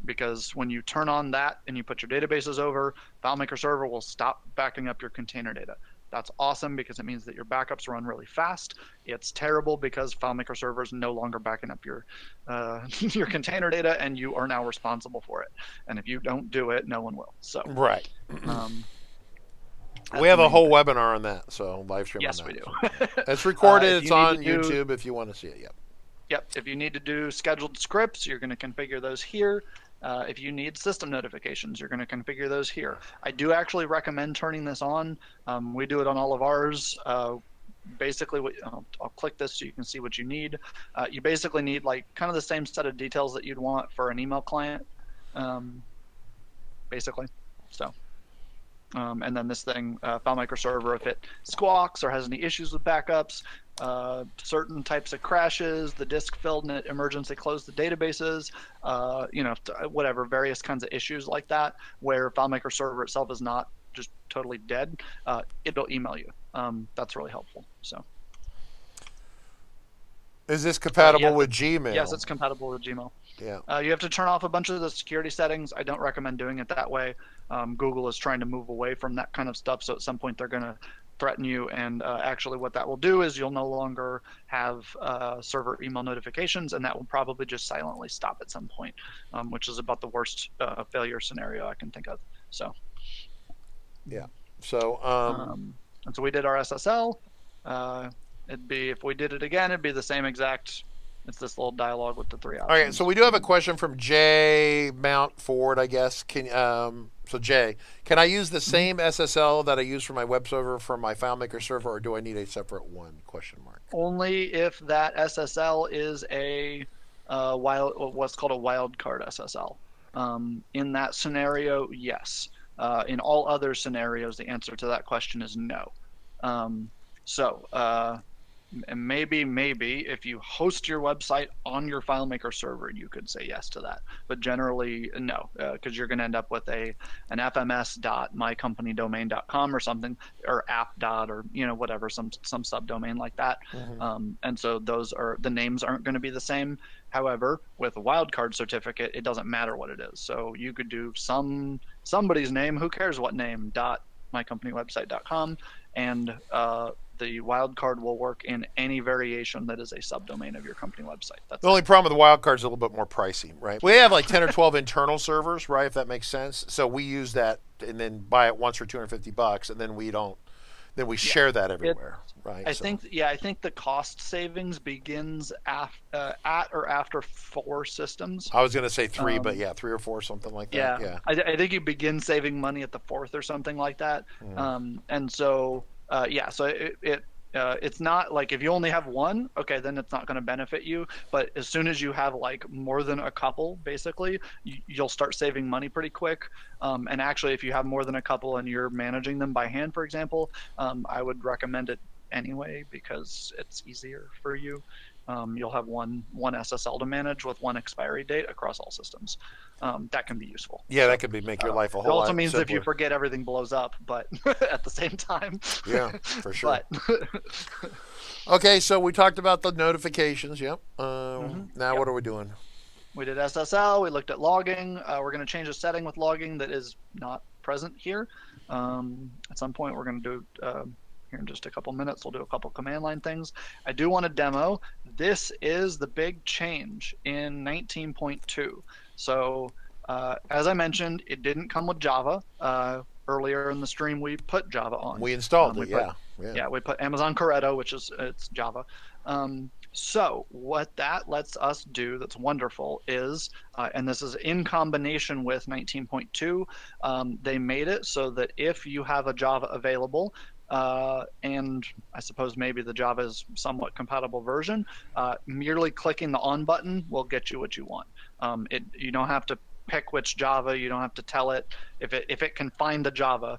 Speaker 2: Because when you turn on that and you put your databases over, FileMaker Server will stop backing up your container data. That's awesome because it means that your backups run really fast. It's terrible because FileMaker Server is no longer backing up your your container data, and you are now responsible for it. And if you don't do it, no one will. So
Speaker 1: right. We have a whole webinar on that, so live stream on that.
Speaker 2: Yes, we do.
Speaker 1: It's recorded. It's on YouTube if you want to see it.
Speaker 2: Yep. If you need to do scheduled scripts, you're going to configure those here. If you need system notifications, you're going to configure those here. I do actually recommend turning this on. We do it on all of ours. Basically, I'll click this so you can see what you need. You basically need kind of the same set of details that you'd want for an email client, basically. So, and then this thing, FileMaker Server, if it squawks or has any issues with backups, certain types of crashes, the disk filled and it emergency closed the databases, whatever, various kinds of issues like that, where FileMaker Server itself is not just totally dead, it'll email you. That's really helpful. So.
Speaker 1: Is this compatible with Gmail?
Speaker 2: Yes, it's compatible with Gmail.
Speaker 1: Yeah.
Speaker 2: You have to turn off a bunch of the security settings. I don't recommend doing it that way. Google is trying to move away from that kind of stuff, so at some point they're going to threaten you, and actually what that will do is you'll no longer have server email notifications, and that will probably just silently stop at some point, which is about the worst failure scenario I can think of. So.
Speaker 1: Yeah. So.
Speaker 2: And so we did our SSL. It'd be, if we did it again, it'd be the same exact. It's this little dialogue with the 3 options.
Speaker 1: Okay, so we do have a question from Jay Mountford, I guess. So Jay, can I use the same SSL that I use for my web server for my FileMaker server, or do I need a separate one? Question mark.
Speaker 2: Only if that SSL is a what's called a wildcard SSL. In that scenario, yes. In all other scenarios, the answer to that question is no. And maybe if you host your website on your FileMaker server, you could say yes to that. But generally, no, because you're going to end up with an fms.mycompanydomain.com or something, or app. Or whatever, some subdomain like that.
Speaker 1: Mm-hmm.
Speaker 2: And so the names aren't going to be the same. However, with a wildcard certificate, it doesn't matter what it is. So you could do somebody's name, who cares what name, .mycompanywebsite.com, and the wildcard will work in any variation that is a subdomain of your company website. That's
Speaker 1: the only problem with the wildcard is a little bit more pricey, right? We have like 10 or 12 internal servers, right? If that makes sense. So we use that and then buy it once for $250, and then we don't. Then we share that everywhere, right?
Speaker 2: I think the cost savings begins at or after 4 systems.
Speaker 1: I was going to say 3, but 3 or 4, something like that. Yeah.
Speaker 2: I think you begin saving money at the 4th or something like that.
Speaker 1: Mm.
Speaker 2: And so. So it's not like if you only have one, okay, then it's not going to benefit you. But as soon as you have like more than a couple, basically, you'll start saving money pretty quick. And actually, if you have more than a couple and you're managing them by hand, for example, I would recommend it anyway because it's easier for you. You'll have one SSL to manage with one expiry date across all systems. That can be useful.
Speaker 1: Yeah, that could make your life a whole lot.
Speaker 2: It also means
Speaker 1: simpler.
Speaker 2: if you forget, everything blows up, but at the same time.
Speaker 1: Yeah, for sure. Okay, so we talked about the notifications. Yep. Now what are we doing?
Speaker 2: We did SSL. We looked at logging. We're going to change a setting with logging that is not present here. At some point, we're going to do. Here in just a couple minutes, we'll do a couple command line things. I do want to demo. This is the big change in 19.2. So as I mentioned, it didn't come with Java. Earlier in the stream, we put Java on.
Speaker 1: We installed it,
Speaker 2: we put Amazon Corretto, which is it's Java. So what that lets us do that's wonderful is, and this is in combination with 19.2, they made it so that if you have a Java available, and I suppose maybe the Java is somewhat compatible version, merely clicking the on button will get you what you want. You don't have to pick which Java, you don't have to tell it. If it can find the Java,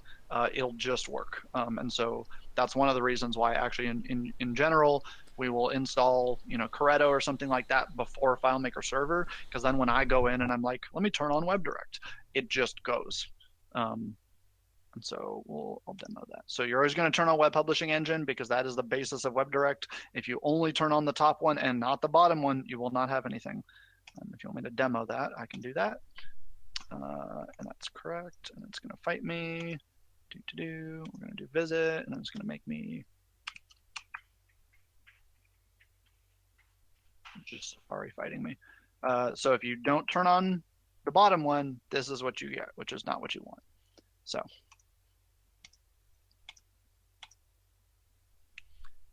Speaker 2: it'll just work. And so that's one of the reasons why actually in general, we will install, Corretto or something like that before FileMaker Server, because then when I go in and I'm like, let me turn on WebDirect, it just goes. And so I'll demo that. So you're always going to turn on Web Publishing Engine because that is the basis of WebDirect. If you only turn on the top one and not the bottom one, you will not have anything. If you want me to demo that, I can do that. And that's correct. And it's going to fight me. We're going to do visit, and then it's going to make me just Safari fighting me. So if you don't turn on the bottom one, this is what you get, which is not what you want. So.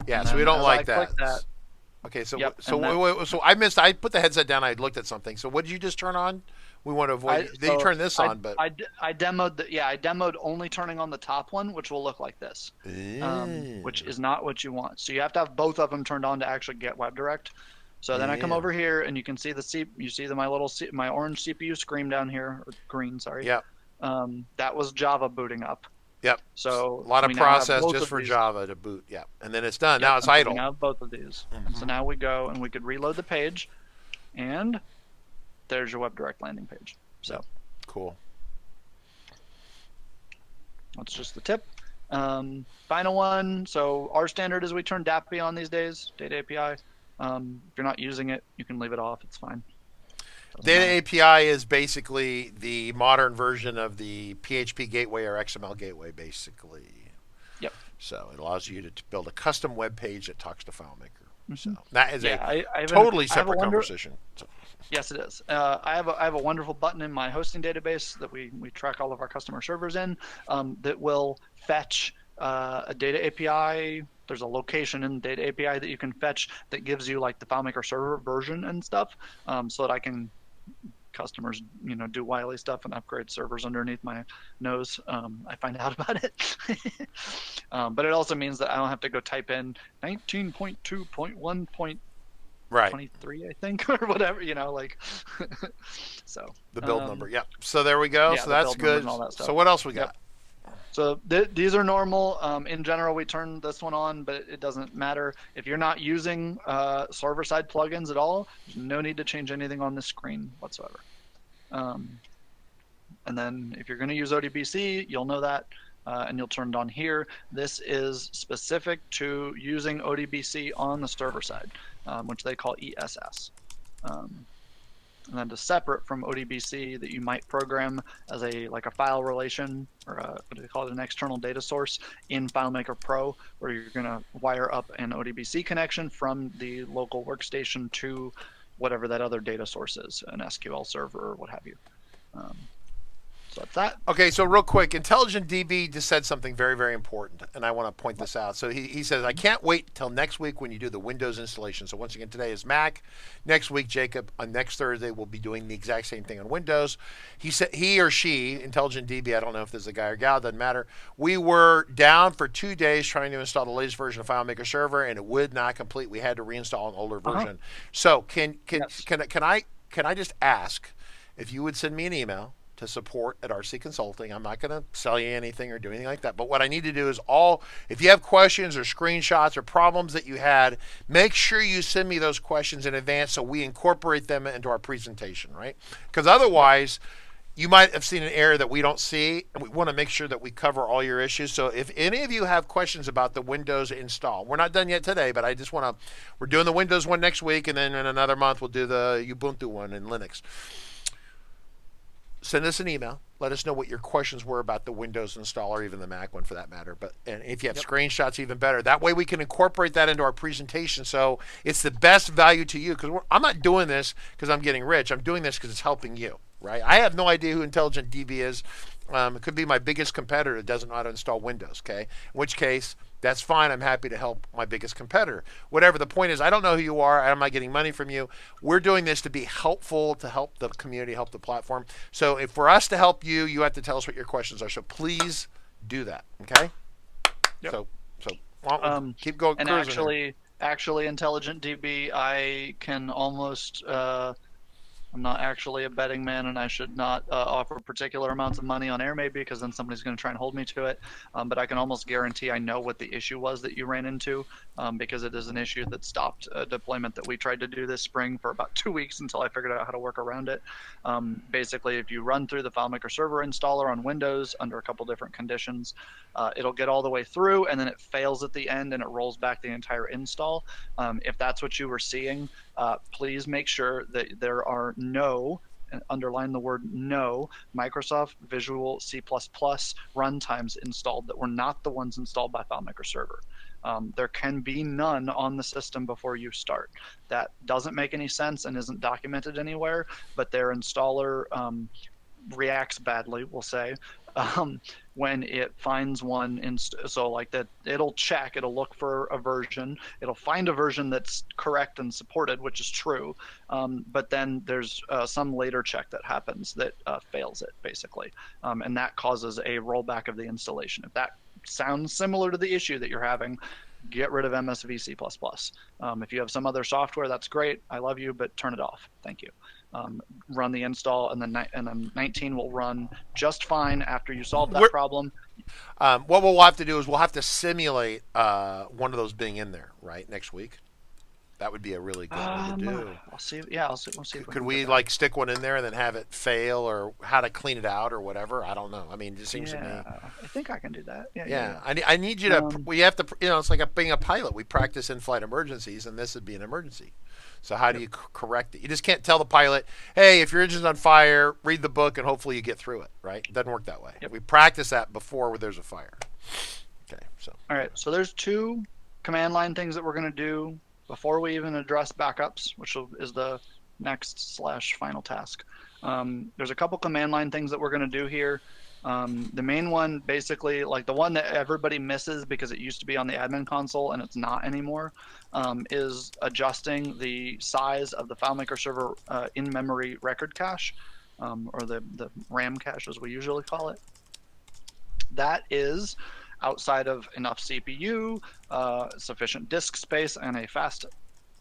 Speaker 1: Yeah, so we don't like that. Okay, so I missed. I put the headset down. I looked at something. So what did you just turn on? We want to avoid. You turn this on, but
Speaker 2: I demoed. I demoed only turning on the top one, which will look like this, which is not what you want. So you have to have both of them turned on to actually get WebDirect. So then I come over here, and you can see my orange CPU screen down here, or green, sorry.
Speaker 1: Yeah.
Speaker 2: that was Java booting up.
Speaker 1: Yep.
Speaker 2: So
Speaker 1: A lot of
Speaker 2: we now have
Speaker 1: process
Speaker 2: both
Speaker 1: just
Speaker 2: of
Speaker 1: for
Speaker 2: these.
Speaker 1: Java to boot. Yep. And then it's done.
Speaker 2: Yep,
Speaker 1: Now it's
Speaker 2: and so
Speaker 1: idle.
Speaker 2: we now have both of these. And so now we go and we could reload the page, and there's your WebDirect landing page. So
Speaker 1: cool.
Speaker 2: That's just the tip. Final one. So our standard is we turn DAPI on these days, Data API. If you're not using it, you can leave it off. It's fine.
Speaker 1: Data API is basically the modern version of the PHP gateway or XML gateway, basically.
Speaker 2: Yep.
Speaker 1: So it allows you to build a custom web page that talks to FileMaker. So that is
Speaker 2: I
Speaker 1: totally separate conversation. So.
Speaker 2: Yes, it is. I have a wonderful button in my hosting database that we track all of our customer servers in that will fetch a data API. There's a location in the data API that you can fetch that gives you like the FileMaker server version and stuff, so that I can customers do wily stuff and upgrade servers underneath my nose. I find out about it. But it also means that I don't have to go type in 19.2.1.
Speaker 1: Right.
Speaker 2: 23, I think, or whatever, so
Speaker 1: the build number. Yep. So there we go.
Speaker 2: Yeah,
Speaker 1: so that's good. So what else we got?
Speaker 2: So these are normal. In general, we turn this one on, but it doesn't matter. If you're not using server-side plugins at all, there's no need to change anything on this screen whatsoever. And then if you're going to use ODBC, you'll know that, and you'll turn it on here. This is specific to using ODBC on the server side, which they call ESS. And then to separate from ODBC that you might program as a file relation, or what do they call it, an external data source in FileMaker Pro, where you're going to wire up an ODBC connection from the local workstation to whatever that other data source is, an SQL server or what have you. So that's that.
Speaker 1: Okay, so real quick, Intelligent DB just said something very, very important, and I want to point this out. So he says, I can't wait till next week when you do the Windows installation. So once again, today is Mac. Next week, Jacob, on next Thursday, we'll be doing the exact same thing on Windows. He said, he or she, Intelligent DB, I don't know if there's a guy or gal, doesn't matter. We were down for 2 days trying to install the latest version of FileMaker Server, and it would not complete. We had to reinstall an older version. So can I just ask if you would send me an email to support at RC Consulting. I'm not going to sell you anything or do anything like that. But what I need to do is if you have questions or screenshots or problems that you had, make sure you send me those questions in advance so we incorporate them into our presentation, right? Because otherwise, you might have seen an error that we don't see, and we want to make sure that we cover all your issues. So if any of you have questions about the Windows install, we're not done yet today, but I just want to, we're doing the Windows one next week, and then in another month we'll do the Ubuntu one in Linux. Send us an email. Let us know what your questions were about the Windows install, or even the Mac one for that matter. And if you have screenshots, even better. That way we can incorporate that into our presentation, so it's the best value to you. Because I'm not doing this because I'm getting rich. I'm doing this because it's helping you, right? I have no idea who Intelligent DB is. It could be my biggest competitor that doesn't know how to install Windows, okay? In which case, that's fine. I'm happy to help my biggest competitor. Whatever the point is, I don't know who you are. I'm not getting money from you. We're doing this to be helpful, to help the community, help the platform. So if for us to help you, you have to tell us what your questions are. So please do that, okay?
Speaker 2: Yep.
Speaker 1: So keep going.
Speaker 2: And actually, Intelligent DB, I can almost. I'm not actually a betting man, and I should not offer particular amounts of money on air, maybe, because then somebody's going to try and hold me to it. But I can almost guarantee I know what the issue was that you ran into, because it is an issue that stopped a deployment that we tried to do this spring for about 2 weeks until I figured out how to work around it. Basically, if you run through the FileMaker Server installer on Windows under a couple different conditions, it'll get all the way through, and then it fails at the end, and it rolls back the entire install. If that's what you were seeing, please make sure that there are no, and underline the word no, Microsoft Visual C++ runtimes installed that were not the ones installed by FileMaker Server. There can be none on the system before you start. That doesn't make any sense and isn't documented anywhere, but their installer reacts badly, we'll say, when it finds one. So like that, it'll check, it'll look for a version, it'll find a version that's correct and supported, which is true, but then there's some later check that happens that fails it, basically, and that causes a rollback of the installation. If that sounds similar to the issue that you're having, get rid of MSVC++. If you have some other software, that's great. I love you, but turn it off. Thank you. Run the install, and then 19 will run just fine after you solve that problem.
Speaker 1: What we'll have to do is we'll have to simulate one of those being in there, right, next week. That would be a really good way to do.
Speaker 2: I'll see. Yeah, we'll see.
Speaker 1: Could we like stick one in there and then have it fail, or how to clean it out, or whatever? I don't know. I mean, it just seems to me.
Speaker 2: I think I can do that.
Speaker 1: Yeah. I need you to. We have to. It's like being a pilot. We practice in-flight emergencies, and this would be an emergency. So how do you correct it? You just can't tell the pilot, "Hey, if your engine's on fire, read the book, and hopefully you get through it." Right? It doesn't work that way.
Speaker 2: Yep.
Speaker 1: We practice that before there's a fire. Okay. So.
Speaker 2: All right. So there's 2 command line things that we're going to do before we even address backups, which is the next / final task. There's a couple command line things that we're going to do here. The main one, basically, like the one that everybody misses because it used to be on the admin console and it's not anymore, is adjusting the size of the FileMaker Server in-memory record cache, or the RAM cache as we usually call it. That is outside of enough CPU, sufficient disk space, and a fast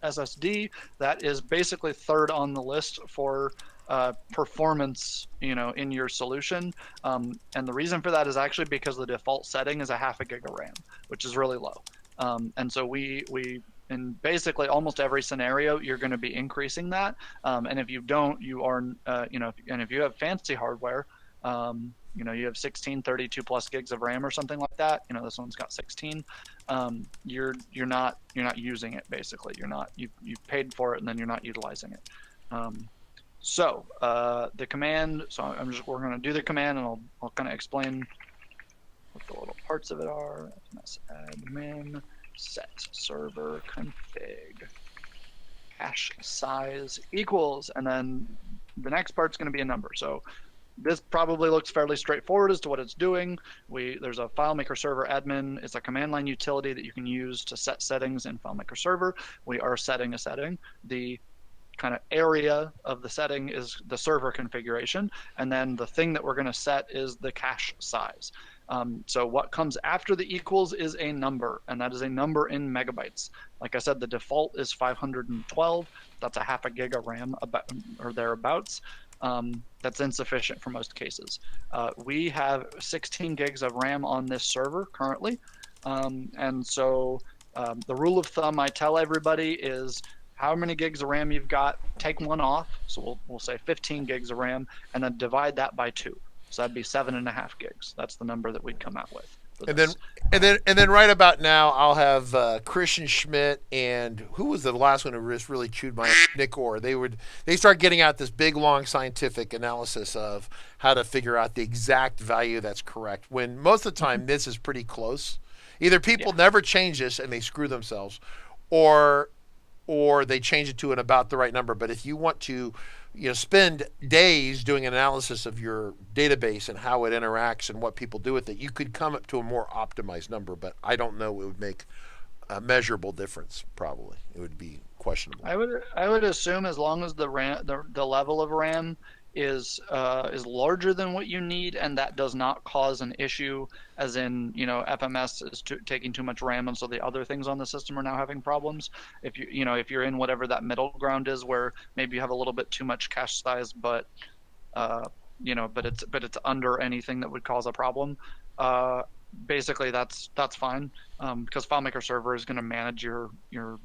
Speaker 2: SSD. That is basically third on the list for performance, in your solution. And the reason for that is actually because the default setting is a half a gig of RAM, which is really low. And so we in basically almost every scenario, you're going to be increasing that. And if you don't, you are, and if you have fancy hardware, you have 16, 32 plus gigs of RAM or something like that. This one's got 16. You're not using it, basically. You paid for it and then you're not utilizing it. So the command. So we're going to do the command, and I'll kind of explain what the little parts of it are. Fms admin set server config cache size equals, and then the next part's going to be a number. So this probably looks fairly straightforward as to what it's doing. There's a FileMaker Server admin. It's a command line utility that you can use to set settings in FileMaker Server. We are setting a setting. The kind of area of the setting is the server configuration, and then the thing that we're going to set is the cache size. So what comes after the equals is a number, and that is a number in megabytes. Like I said, the default is 512. That's a half a gig of RAM or thereabouts. That's insufficient for most cases. We have 16 gigs of RAM on this server currently. And so the rule of thumb I tell everybody is how many gigs of RAM you've got, take one off. So we'll say 15 gigs of RAM, and then divide that by 2. So that'd be 7.5 gigs. That's the number that we'd come out with.
Speaker 1: And then right about now, I'll have Christian Schmidt and who was the last one who really chewed my Nick Orr. They start getting out this big long scientific analysis of how to figure out the exact value that's correct. When most of the time this is pretty close. Either people never change this and they screw themselves, or they change it to an about the right number. But if you want to spend days doing an analysis of your database and how it interacts and what people do with it, you could come up to a more optimized number, but I don't know it would make a measurable difference. Probably it would be questionable.
Speaker 2: I would assume as long as the RAM, the level of RAM is larger than what you need, and that does not cause an issue, as in FMS is taking too much RAM, and so the other things on the system are now having problems. If if you're in whatever that middle ground is, where maybe you have a little bit too much cache size, but but it's under anything that would cause a problem. Basically, that's fine, because FileMaker Server is going to manage your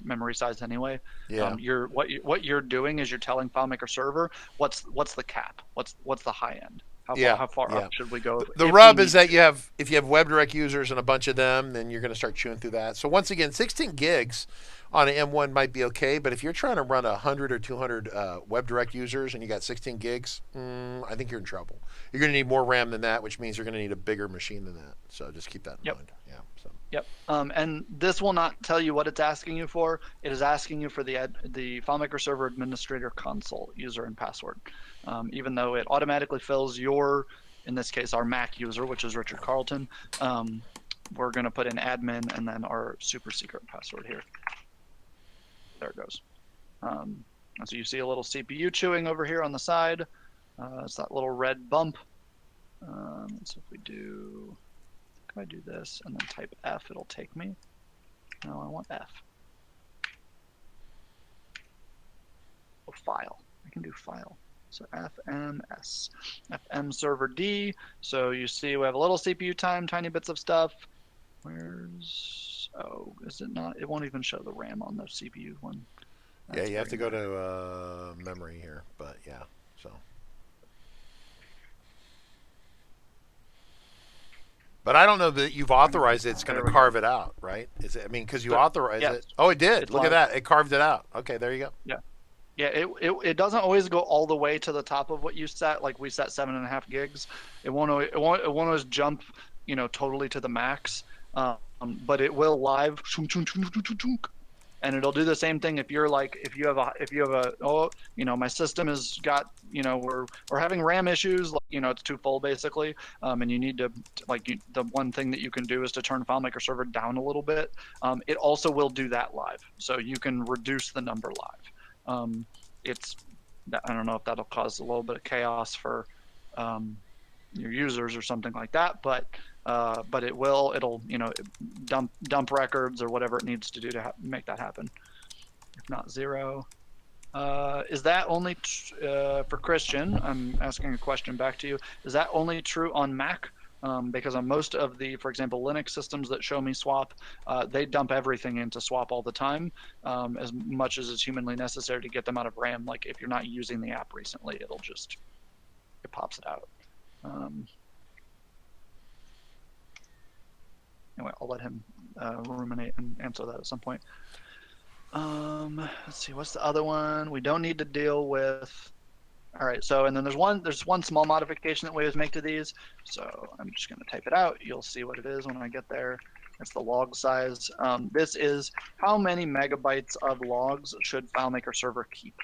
Speaker 2: memory size anyway.
Speaker 1: Yeah.
Speaker 2: What you're doing is you're telling FileMaker Server what's the cap, what's the high end. How far up should we go?
Speaker 1: The rub is that if you have WebDirect users and a bunch of them, then you're going to start chewing through that. So once again, 16 gigs on an M1 might be okay, but if you're trying to run 100 or 200 WebDirect users and you got 16 gigs, I think you're in trouble. You're going to need more RAM than that, which means you're going to need a bigger machine than that. So just keep that in mind. Yeah. So.
Speaker 2: Yep. And this will not tell you what it's asking you for. It is asking you for the FileMaker Server Administrator Console user and password. Even though it automatically fills in this case, our Mac user, which is Richard Carlton, we're going to put in admin and then our super secret password here. There it goes. So you see a little CPU chewing over here on the side. It's that little red bump. So if I do this and then type F, it'll take me. No, I want F. Oh, file. I can do file. So FMS. FM server D. So you see we have a little CPU time, tiny bits of stuff. Where's, oh, is it not? It won't even show the RAM on the CPU one.
Speaker 1: Yeah, you have to go to memory here, but yeah, so. But I don't know that you've authorized it. It's going to carve it out, right? Is it? I mean, because you authorize it. Oh, it did. Look at that. It carved it out. Okay, there you go.
Speaker 2: Yeah. Yeah, it doesn't always go all the way to the top of what you set. Like we set 7.5 gigs. It won't always jump, totally to the max. But it will live, and it'll do the same thing if you're like if you have a my system has got we're having RAM issues, it's too full basically, and you need to the one thing that you can do is to turn FileMaker Server down a little bit. It also will do that live, so you can reduce the number live. I don't know if that'll cause a little bit of chaos for your users or something like that, but it'll dump records or whatever it needs to do to make that happen. If not 0, is that only for Christian? I'm asking a question back to you. Is that only true on Mac? Because on most of the, for example, Linux systems that show me swap, they dump everything into swap all the time, as much as is humanly necessary to get them out of RAM. Like if you're not using the app recently, it pops it out. Anyway, I'll let him ruminate and answer that at some point. Let's see, what's the other one? We don't need to deal with. All right, so and then there's one small modification that we always make to these. So I'm just going to type it out. You'll see what it is when I get there. It's the log size. This is how many megabytes of logs should FileMaker Server keep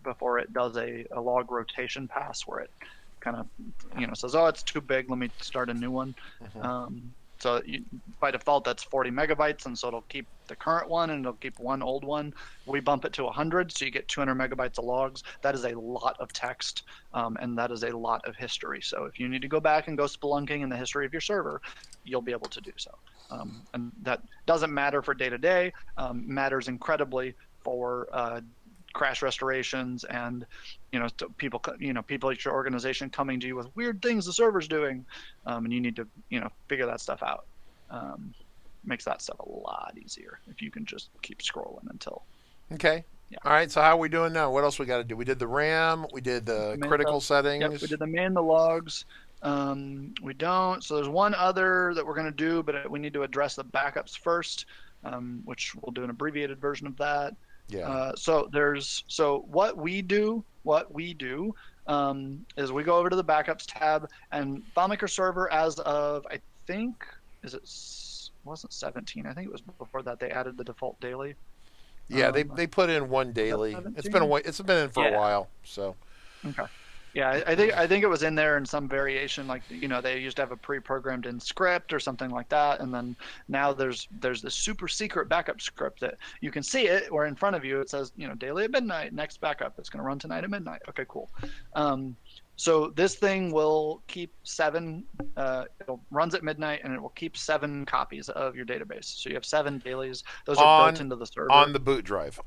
Speaker 2: before it does a log rotation pass where it kind of says, oh, it's too big, let me start a new one. So by default, that's 40 megabytes, and so it'll keep the current one, and it'll keep one old one. We bump it to 100, so you get 200 megabytes of logs. That is a lot of text, and that is a lot of history. So if you need to go back and go spelunking in the history of your server, you'll be able to do so. And that doesn't matter for day-to-day, matters incredibly for crash restorations and people at your organization coming to you with weird things the server's doing, and you need to figure that stuff out. Makes that stuff a lot easier if you can just keep scrolling until.
Speaker 1: Okay. Yeah. All right. So how are we doing now? What else we got to do? We did the RAM. We did the critical settings.
Speaker 2: Yep. We did the man, the logs. We don't. So there's one other that we're going to do, but we need to address the backups first, which we'll do an abbreviated version of that.
Speaker 1: Yeah.
Speaker 2: So what we do is we go over to the backups tab, and FileMaker Server, as of I think wasn't 17. I think it was before that they added the default daily.
Speaker 1: Yeah, they put in one daily. It's been in for a while. So. Okay.
Speaker 2: Yeah, I think it was in there in some variation, like they used to have a pre-programmed in script or something like that, and then now there's this super secret backup script that you can see it, or in front of you it says daily at midnight, next backup, it's going to run tonight at midnight. Okay, cool. So this thing will keep 7. It runs at midnight, and it will keep 7 copies of your database. So you have 7 dailies. Those are built into the server
Speaker 1: on the boot drive.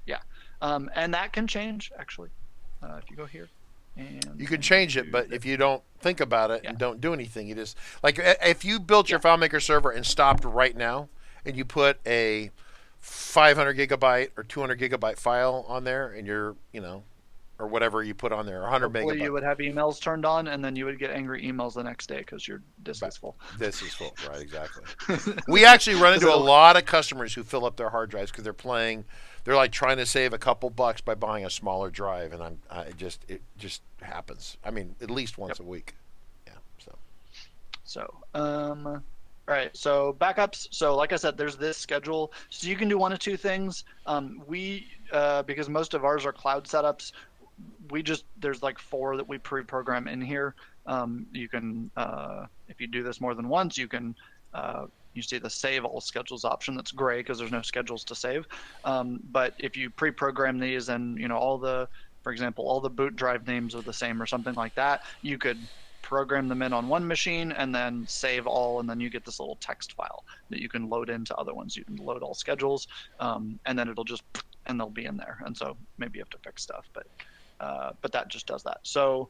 Speaker 2: Yeah, and that can change actually. If you go here, and
Speaker 1: you can change it, but if you don't think about it and don't do anything, you just if you built your FileMaker server and stopped right now, and you put a 500 gigabyte or 200 gigabyte file on there, and you're or whatever you put on there, 100 megabytes.
Speaker 2: You would have emails turned on, and then you would get angry emails the next day because your disk is full.
Speaker 1: This is full, right? Exactly. We actually run into a lot of customers who fill up their hard drives because they're like trying to save a couple bucks by buying a smaller drive, and it just happens. I mean, at least once a week. Yeah.
Speaker 2: So. Right, so backups. So like I said, there's this schedule. So you can do one of two things. Because most of ours are cloud setups, there's like 4 that we pre-program in here. You can, if you do this more than once, you can, you see the save all schedules option. That's gray because there's no schedules to save. But if you pre-program these and, for example, all the boot drive names are the same or something like that, you could program them in on one machine and then save all, and then you get this little text file that you can load into other ones. You can load all schedules, and then it'll just, and they'll be in there. And so maybe you have to fix stuff, but that just does that. So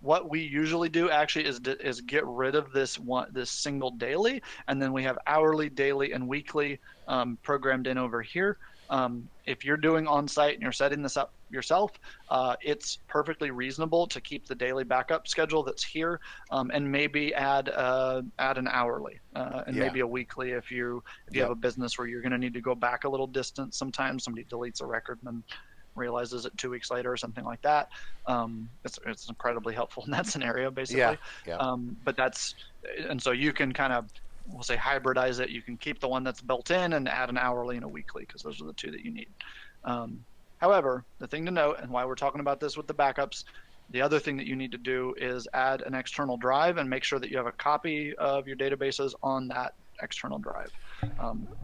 Speaker 2: what we usually do actually is get rid of this single daily, and then we have hourly, daily, and weekly programmed in over here. If you're doing on-site and you're setting this up yourself, it's perfectly reasonable to keep the daily backup schedule that's here, and maybe add an hourly, and maybe a weekly if you have a business where you're going to need to go back a little distance. Sometimes somebody deletes a record and then realizes it 2 weeks later or something like that. It's incredibly helpful in that scenario, basically. But that's, and so you can kind of, we'll say, hybridize it. You can keep the one that's built in and add an hourly and a weekly, because those are the two that you need. However, the thing to note, and why we're talking about this with the backups, the other thing that you need to do is add an external drive and make sure that you have a copy of your databases on that external drive.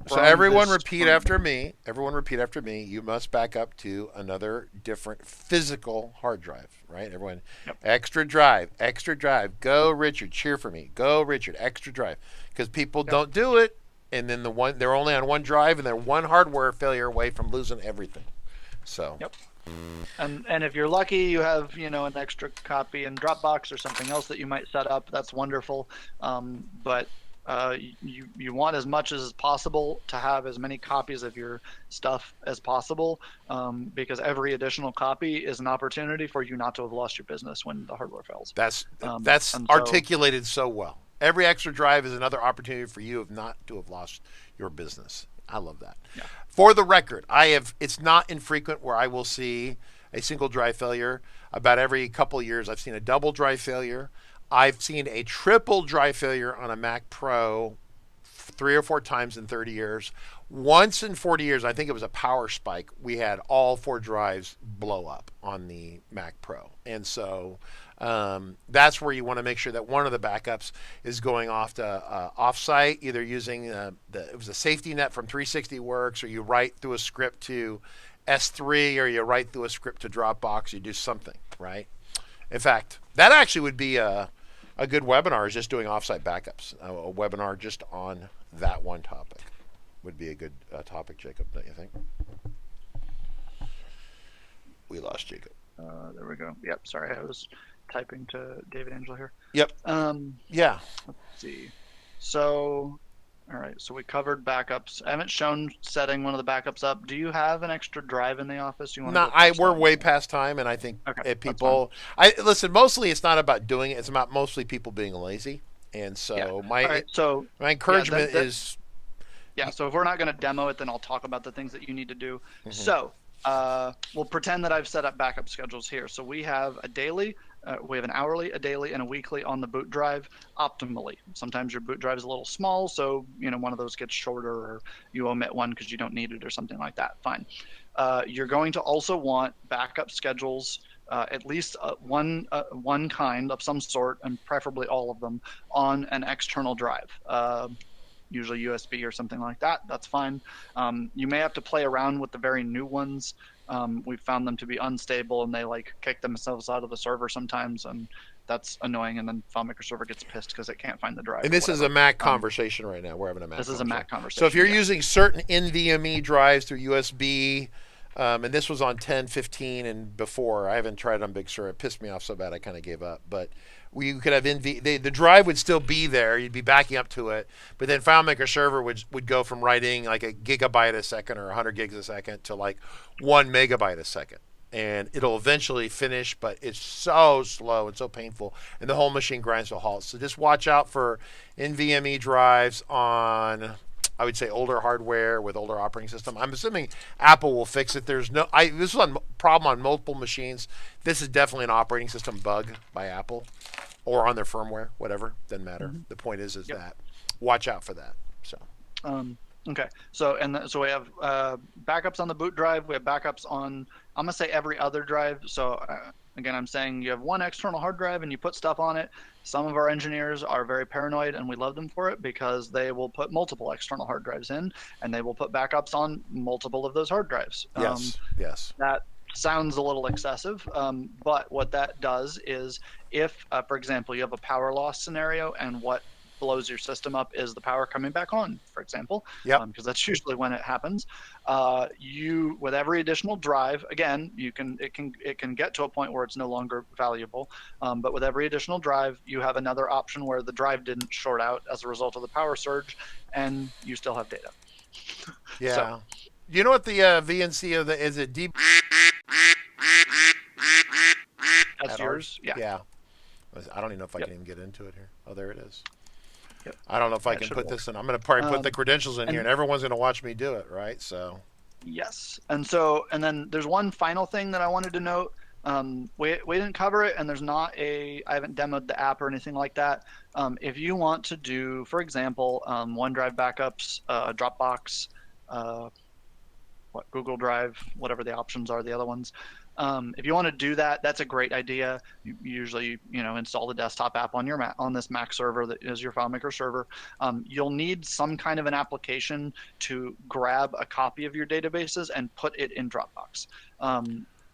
Speaker 1: So everyone repeat after me. Everyone repeat after me. You must back up to another different physical hard drive, right? Everyone, extra drive, extra drive. Go, Richard. Cheer for me. Go, Richard. Extra drive. Because people don't do it, and then they're only on one drive, and they're one hardware failure away from losing everything. So. And if you're lucky, you have an extra copy in Dropbox or something else that you might set up. That's wonderful. But you want as much as possible to have as many copies of your stuff as possible, because every additional copy is an opportunity for you not to have lost your business when the hardware fails. That's articulated so well. Every extra drive is another opportunity for you not to have lost your business. I love that. For the record, it's not infrequent where I will see a single drive failure. About every couple of years, I've seen a double drive failure. I've seen a triple drive failure on a Mac Pro 3 or 4 times in 30 years. Once in 40 years, I think it was a power spike, we had all 4 drives blow up on the Mac Pro. And so that's where you want to make sure that one of the backups is going off to offsite, either using it was a safety net from 360works, or you write through a script to S3, or you write through a script to Dropbox. You do something, right? In fact, that actually would be a good webinar, is just doing offsite backups. A webinar just on that one topic would be a good topic, Jacob, don't you think? We lost Jacob.
Speaker 2: There we go. Yep, sorry, I was typing to David Angel here.
Speaker 1: Yep. Yeah.
Speaker 2: Let's see. So, all right, so we covered backups. I haven't shown setting one of the backups up. Do you have an extra drive in the office?
Speaker 1: We're way past time, and I think people. Listen. Mostly, it's not about doing it. It's about mostly people being lazy, and so my encouragement is.
Speaker 2: Yeah. So if we're not going to demo it, then I'll talk about the things that you need to do. Mm-hmm. So we'll pretend that I've set up backup schedules here. So we have a daily. We have an hourly, a daily, and a weekly on the boot drive optimally. Sometimes your boot drive is a little small, so one of those gets shorter, or you omit one because you don't need it or something like that. Fine. You're going to also want backup schedules, at least one kind of some sort, and preferably all of them, on an external drive. Usually USB or something like that. That's fine. You may have to play around with the very new ones. We've found them to be unstable, and they kick themselves out of the server sometimes, and that's annoying. And then FileMaker Server gets pissed because it can't find the drive.
Speaker 1: And this is a Mac conversation right now. We're having a Mac.
Speaker 2: This is a Mac conversation.
Speaker 1: So if you're using certain NVMe drives through USB, and this was on 10, 15, and before, I haven't tried it on Big Sur. It pissed me off so bad I kind of gave up. But you could have the drive would still be there. You'd be backing up to it, but then FileMaker Server would go from writing like a gigabyte a second or 100 gigs a second to 1 megabyte a second, and it'll eventually finish. But it's so slow and so painful, and the whole machine grinds to a halt. So just watch out for NVMe drives on, I would say, older hardware with older operating system. I'm assuming Apple will fix it. This was a problem on multiple machines. This is definitely an operating system bug by Apple, or on their firmware, whatever. Doesn't matter. Mm-hmm. The point is that watch out for that. So.
Speaker 2: Okay. So so we have backups on the boot drive. We have backups on, I'm gonna say, every other drive. So again, I'm saying you have one external hard drive and you put stuff on it. Some of our engineers are very paranoid, and we love them for it, because they will put multiple external hard drives in, and they will put backups on multiple of those hard drives.
Speaker 1: Yes.
Speaker 2: That Sounds a little excessive, but what that does is if, for example, you have a power loss scenario and what blows your system up is the power coming back on, for example,
Speaker 1: Yep.
Speaker 2: because that's usually when it happens. You, with every additional drive, again, it can get to a point where it's no longer valuable, but with every additional drive, you have another option where the drive didn't short out as a result of the power surge, and you still have data.
Speaker 1: Yeah.
Speaker 2: So,
Speaker 1: You know what the VNC of the is it D
Speaker 2: that's
Speaker 1: at ours?
Speaker 2: yours. Yeah.
Speaker 1: Yeah. I don't even know if I
Speaker 2: Yep.
Speaker 1: can even get into it here. Oh, there it is.
Speaker 2: Yep.
Speaker 1: I don't know if I
Speaker 2: That
Speaker 1: can
Speaker 2: should
Speaker 1: put
Speaker 2: work.
Speaker 1: this in. I'm going to probably put the credentials in here,
Speaker 2: And
Speaker 1: and everyone's going to watch me do it, right? So.
Speaker 2: yes. And then there's one final thing that I wanted to note. We didn't cover it, and there's not I haven't demoed the app or anything like that. If you want to do, for example, OneDrive backups, Dropbox, Google Drive, whatever the options are, the other ones. If you want to do that, that's a great idea. You usually, install the desktop app on your on this Mac server that is your FileMaker server. You'll need some kind of an application to grab a copy of your databases and put it in Dropbox,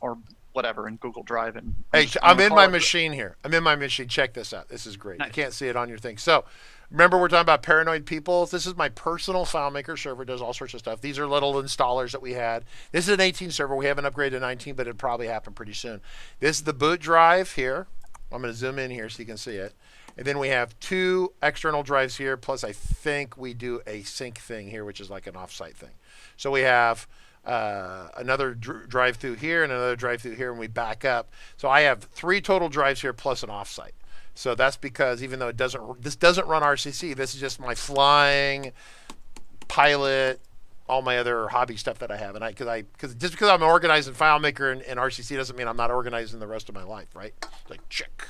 Speaker 2: or whatever in Google Drive. And
Speaker 1: Hey, I'm in my machine here. I'm in my machine. Check this out. This is great.
Speaker 2: Nice.
Speaker 1: You can't see it on your thing. So, remember we're talking about paranoid people. This is my personal FileMaker server. It does all sorts of stuff. These are little installers that we had. This is an 18 server. We haven't upgraded to 19, but it'll probably happen pretty soon. This is the boot drive here. I'm going to zoom in here so you can see it. And then we have 2 external drives here. Plus, I think we do a sync thing here, which is like an offsite thing. So we have another drive through here and another drive through here, and we back up. So I have 3 total drives here plus an offsite. So that's because even though this doesn't run RCC, this is just my flying pilot, all my other hobby stuff that I have. And because just because I'm organized in FileMaker and RCC doesn't mean I'm not organized in the rest of my life, right? Like check,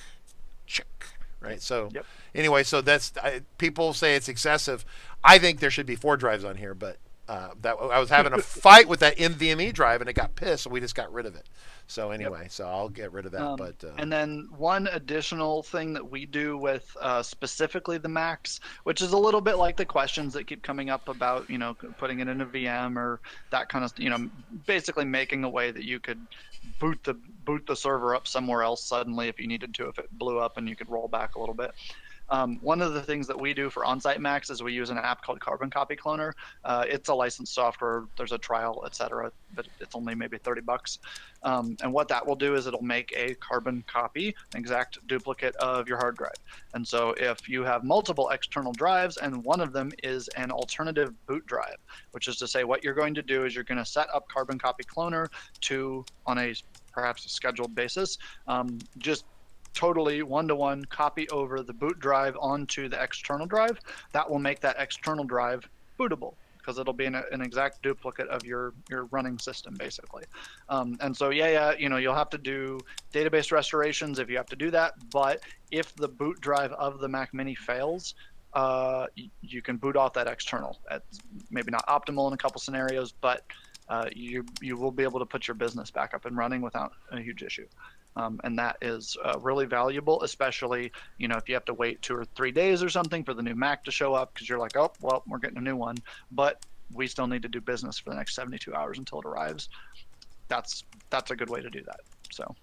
Speaker 1: right? So
Speaker 2: Yep.
Speaker 1: Anyway, so people say it's excessive. I think there should be 4 drives on here, but that I was having a fight with that NVMe drive and it got pissed, so we just got rid of it. So anyway, so I'll get rid of that.
Speaker 2: And then one additional thing that we do with specifically the Macs, which is a little bit like the questions that keep coming up about, putting it in a VM or that kind of, basically making a way that you could boot the server up somewhere else suddenly if you needed to, if it blew up and you could roll back a little bit. One of the things that we do for on-site Macs is we use an app called Carbon Copy Cloner. It's a licensed software. There's a trial, etc., but it's only maybe $30. And what that will do is it'll make a carbon copy, an exact duplicate of your hard drive. And so if you have multiple external drives and one of them is an alternative boot drive, which is to say what you're going to do is you're going to set up Carbon Copy Cloner to, on a perhaps a scheduled basis, just totally one-to-one copy over the boot drive onto the external drive. That will make that external drive bootable because it'll be an exact duplicate of your running system, basically. And so, you'll have to do database restorations if you have to do that. But if the boot drive of the Mac Mini fails, you can boot off that external. It's maybe not optimal in a couple scenarios, but you will be able to put your business back up and running without a huge issue. And that is really valuable, especially, if you have to wait 2 or 3 days or something for the new Mac to show up because you're like, oh, well, we're getting a new one, but we still need to do business for the next 72 hours until it arrives. That's a good way to do that. So.
Speaker 1: All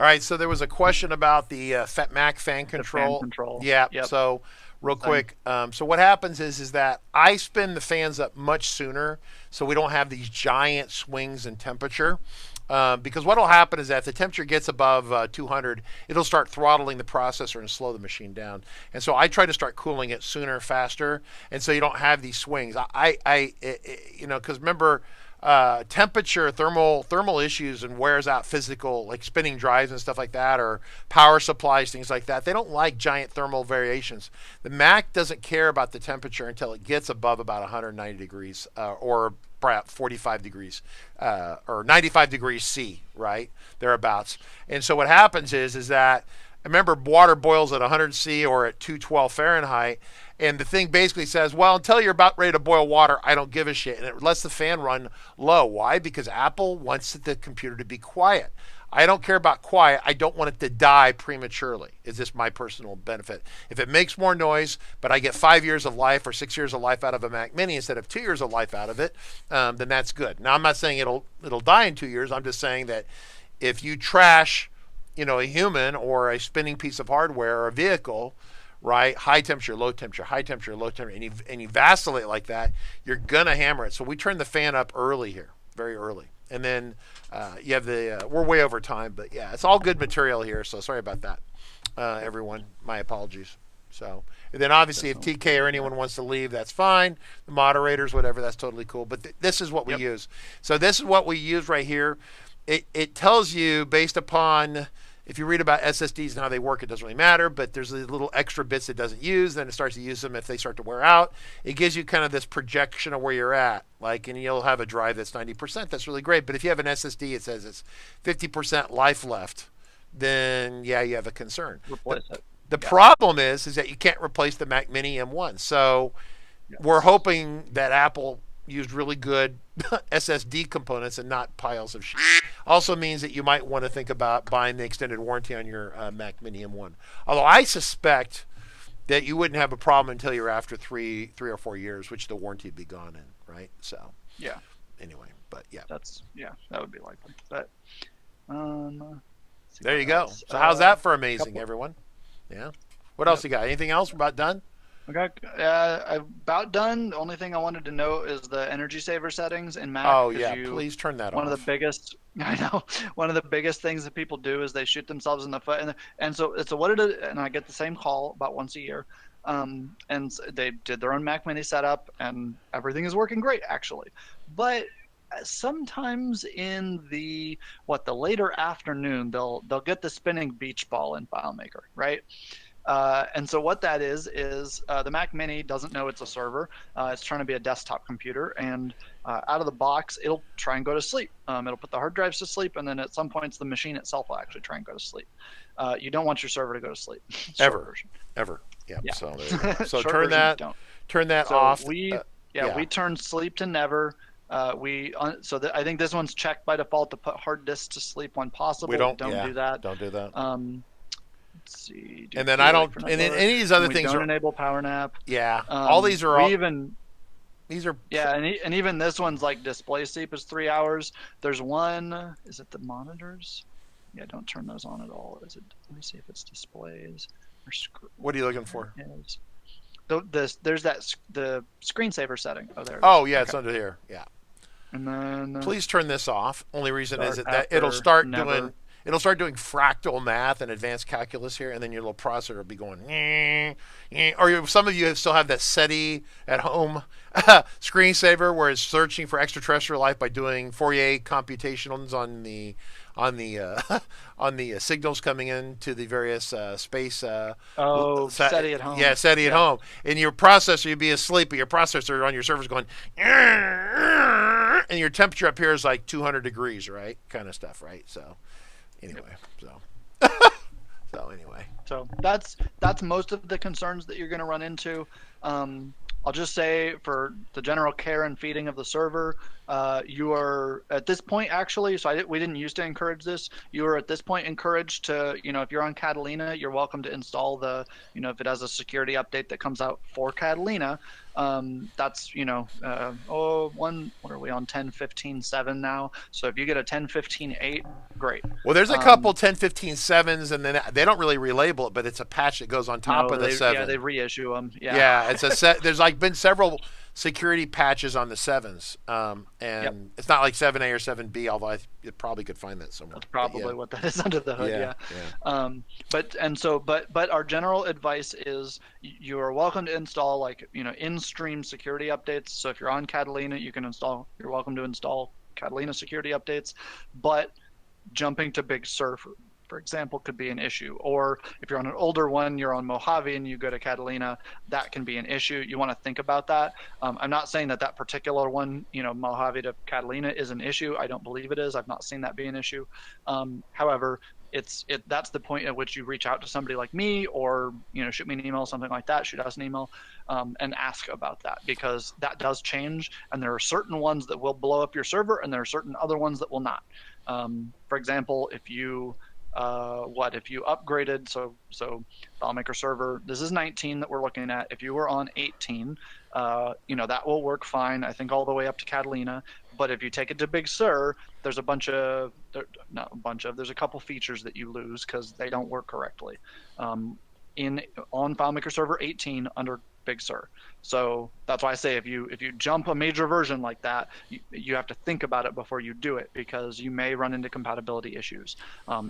Speaker 1: right, so there was a question about the Mac fan control.
Speaker 2: Fan control.
Speaker 1: Yeah.
Speaker 2: Yep.
Speaker 1: So real quick, so what happens is that I spin the fans up much sooner, so we don't have these giant swings in temperature. Because what will happen is that if the temperature gets above 200, it'll start throttling the processor and slow the machine down. And so I try to start cooling it sooner, faster, and so you don't have these swings. Because remember, temperature, thermal issues, and wears out physical, like spinning drives and stuff like that, or power supplies, things like that. They don't like giant thermal variations. The Mac doesn't care about the temperature until it gets above about 190 degrees, or perhaps 45 degrees, or 95 degrees C, right? Thereabouts. And so what happens is that, remember, water boils at 100 C or at 212 Fahrenheit, And the thing basically says, well, until you're about ready to boil water, I don't give a shit. And it lets the fan run low. Why? Because Apple wants the computer to be quiet. I don't care about quiet. I don't want it to die prematurely. Is this my personal benefit? If it makes more noise, but I get 5 years of life or 6 years of life out of a Mac Mini instead of 2 years of life out of it, then that's good. Now, I'm not saying it'll die in 2 years. I'm just saying that if you trash, a human or a spinning piece of hardware or a vehicle, right, high temperature, low temperature, high temperature, low temperature, and you vacillate like that, you're gonna hammer it. So we turn the fan up early here, very early. And then you have we're way over time, but yeah, it's all good material here. So sorry about that, everyone. My apologies. So, and then obviously if TK or anyone wants to leave, that's fine. The moderators, whatever, that's totally cool. But this is what we use. So this is what we use right here. It tells you based upon, if you read about SSDs and how they work, it doesn't really matter, but there's these little extra bits it doesn't use, then it starts to use them if they start to wear out. It gives you kind of this projection of where you're at, and you'll have a drive that's 90%. That's really great. But if you have an SSD, it says it's 50% life left, then yeah, you have a concern.
Speaker 2: Replace it.
Speaker 1: The problem is that you can't replace the Mac Mini M1. So we're hoping that Apple used really good SSD components and not piles of shit. Also means that you might want to think about buying the extended warranty on your Mac Mini M1. Although I suspect that you wouldn't have a problem until you're after three or 4 years, which the warranty would be gone in, right? So
Speaker 2: yeah.
Speaker 1: Anyway, but yeah.
Speaker 2: That would be likely. But
Speaker 1: there you go. So how's that for amazing, everyone? Yeah. What else you got? Anything else? We're about done?
Speaker 2: Okay, about done. The only thing I wanted to note is the energy saver settings in Mac.
Speaker 1: Oh yeah, please turn that off.
Speaker 2: One of the biggest, I know, one of the biggest things that people do is they shoot themselves in the foot, and so what it is, and I get the same call about once a year, and they did their own Mac Mini setup, and everything is working great actually, but sometimes in the later afternoon they'll get the spinning beach ball in FileMaker, right? And so what that is the Mac Mini doesn't know it's a server. It's trying to be a desktop computer, and out of the box, it'll try and go to sleep. It'll put the hard drives to sleep, and then at some points, the machine itself will actually try and go to sleep. You don't want your server to go to sleep.
Speaker 1: Ever. Yeah. So there you go. So turn that off.
Speaker 2: We turn sleep to never. I think this one's checked by default to put hard disks to sleep when possible. Don't do that.
Speaker 1: Don't do that.
Speaker 2: Let's see.
Speaker 1: And then I don't. And then any of these other things
Speaker 2: don't enable power nap.
Speaker 1: Yeah. All these are. These are.
Speaker 2: Yeah, and even this one's like display sleep is 3 hours. There's one. Is it the monitors? Yeah, don't turn those on at all. Is it? Let me see if it's displays or screen.
Speaker 1: What are you looking for?
Speaker 2: There's the screensaver setting. Oh, there.
Speaker 1: Oh yeah, it's under here. Yeah.
Speaker 2: And then.
Speaker 1: Please turn this off. Only reason is that it'll start doing. It'll start doing fractal math and advanced calculus here, and then your little processor will be going, or some of you still have that SETI at home screensaver where it's searching for extraterrestrial life by doing Fourier computations on the signals coming in to the various space.
Speaker 2: SETI at home.
Speaker 1: Yeah, SETI at home. And your processor, you'd be asleep, but your processor on your server's going, and your temperature up here is like 200 degrees, right? Kind of stuff, right? So. Anyway,
Speaker 2: so that's most of the concerns that you're going to run into. I'll just say for the general care and feeding of the server, you are at this point actually. So we didn't used to encourage this. You are at this point encouraged to, if you're on Catalina, you're welcome to install if it has a security update that comes out for Catalina. That's what are we on 10.15.7 now? So if you get a 10.15.8, great.
Speaker 1: Well, there's a couple 10.15.7s, and then they don't really relabel it, but it's a patch that goes on top of the 7.
Speaker 2: Yeah, they reissue them.
Speaker 1: Yeah, it's a set. There's been several security patches on the 7s, and it's not like 7A or 7B, although you probably could find that somewhere.
Speaker 2: That's probably what that is under the hood.
Speaker 1: Yeah.
Speaker 2: But our general advice is you are welcome to install in-stream security updates. So if you're on Catalina, you're welcome to install Catalina security updates, but jumping to Big Sur for example, could be an issue. Or if you're on an older one, you're on Mojave and you go to Catalina, that can be an issue. You want to think about that. I'm not saying that particular one, Mojave to Catalina is an issue. I don't believe it is. I've not seen that be an issue. However, that's the point at which you reach out to somebody like me, or shoot me an email, something like that, shoot us an email, and ask about that, because that does change, and there are certain ones that will blow up your server and there are certain other ones that will not. For example, if you upgraded, so FileMaker Server, this is 19 that we're looking at. If you were on 18, that will work fine, I think, all the way up to Catalina. But if you take it to Big Sur, there's a couple features that you lose because they don't work correctly on FileMaker Server 18 under Big Sur. So that's why I say if you jump a major version like that, you have to think about it before you do it, because you may run into compatibility issues.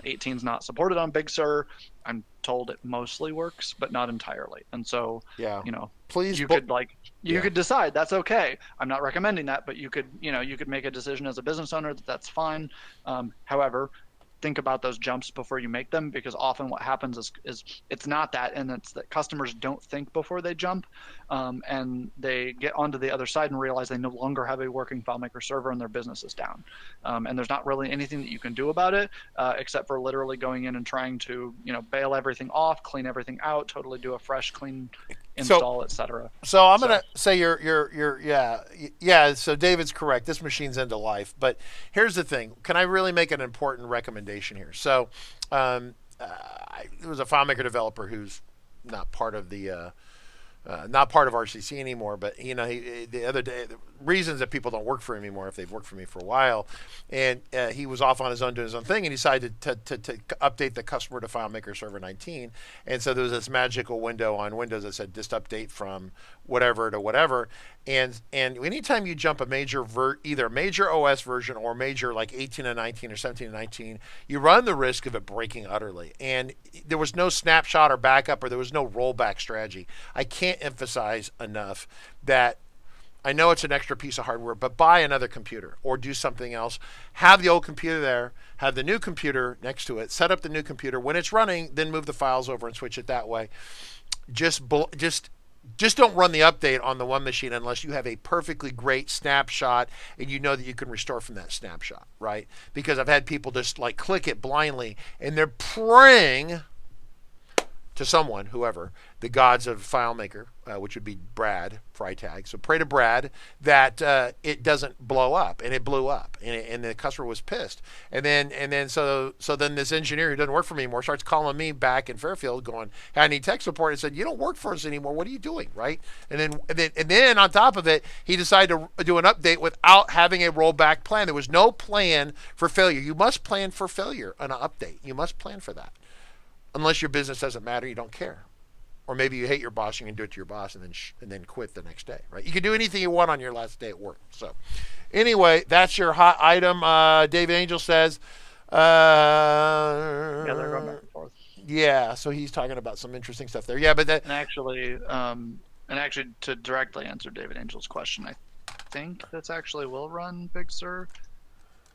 Speaker 2: 18 is not supported on Big Sur. I'm told it mostly works, but not entirely. And so,
Speaker 1: please,
Speaker 2: you could decide that's okay. I'm not recommending that, but you could make a decision as a business owner that that's fine. However, think about those jumps before you make them, because often what happens is it's not that, and it's that customers don't think before they jump, and they get onto the other side and realize they no longer have a working FileMaker server and their business is down. And there's not really anything that you can do about it, except for literally going in and trying to bail everything off, clean everything out, totally do a fresh clean install, etc.
Speaker 1: So I'm gonna say so David's correct. This machine's end of life. But here's the thing: can I really make an important recommendation here? So there was a FileMaker developer who's not part of the RCC anymore, but the other day, the reasons that people don't work for him anymore, if they've worked for me for a while, and he was off on his own doing his own thing, and he decided to update the customer to FileMaker Server 19, and so there was this magical window on Windows that said just update from whatever to whatever, and anytime you jump a major either a major OS version or major like 18 to 19 or 17 to 19, you run the risk of it breaking utterly, and there was no snapshot or backup, or there was no rollback strategy. I can't emphasize enough that I know it's an extra piece of hardware, but buy another computer or do something else. Have the old computer there, have the new computer next to it, set up the new computer. When it's running, then move the files over and switch it that way. Just don't run the update on the one machine unless you have a perfectly great snapshot and you know that you can restore from that snapshot, right? Because I've had people just like click it blindly and they're praying to someone, whoever, the gods of FileMaker, which would be Brad Freitag. So pray to Brad that it doesn't blow up, and it blew up, and the customer was pissed. And then so then this engineer who doesn't work for me anymore starts calling me back in Fairfield, going, "Hey, I need tech support." And said, "You don't work for us anymore. What are you doing?" Right? And then on top of it, he decided to do an update without having a rollback plan. There was no plan for failure. You must plan for failure on an update. You must plan for that. Unless your business doesn't matter, you don't care. Or maybe you hate your boss, you can do it to your boss and then quit the next day, right? You can do anything you want on your last day at work. So anyway, that's your hot item. David Angel says,
Speaker 2: they're going back and forth.
Speaker 1: Yeah, so he's talking about some interesting stuff there. Yeah, but that
Speaker 2: and actually to directly answer David Angel's question, I think that's actually will run Big Sur.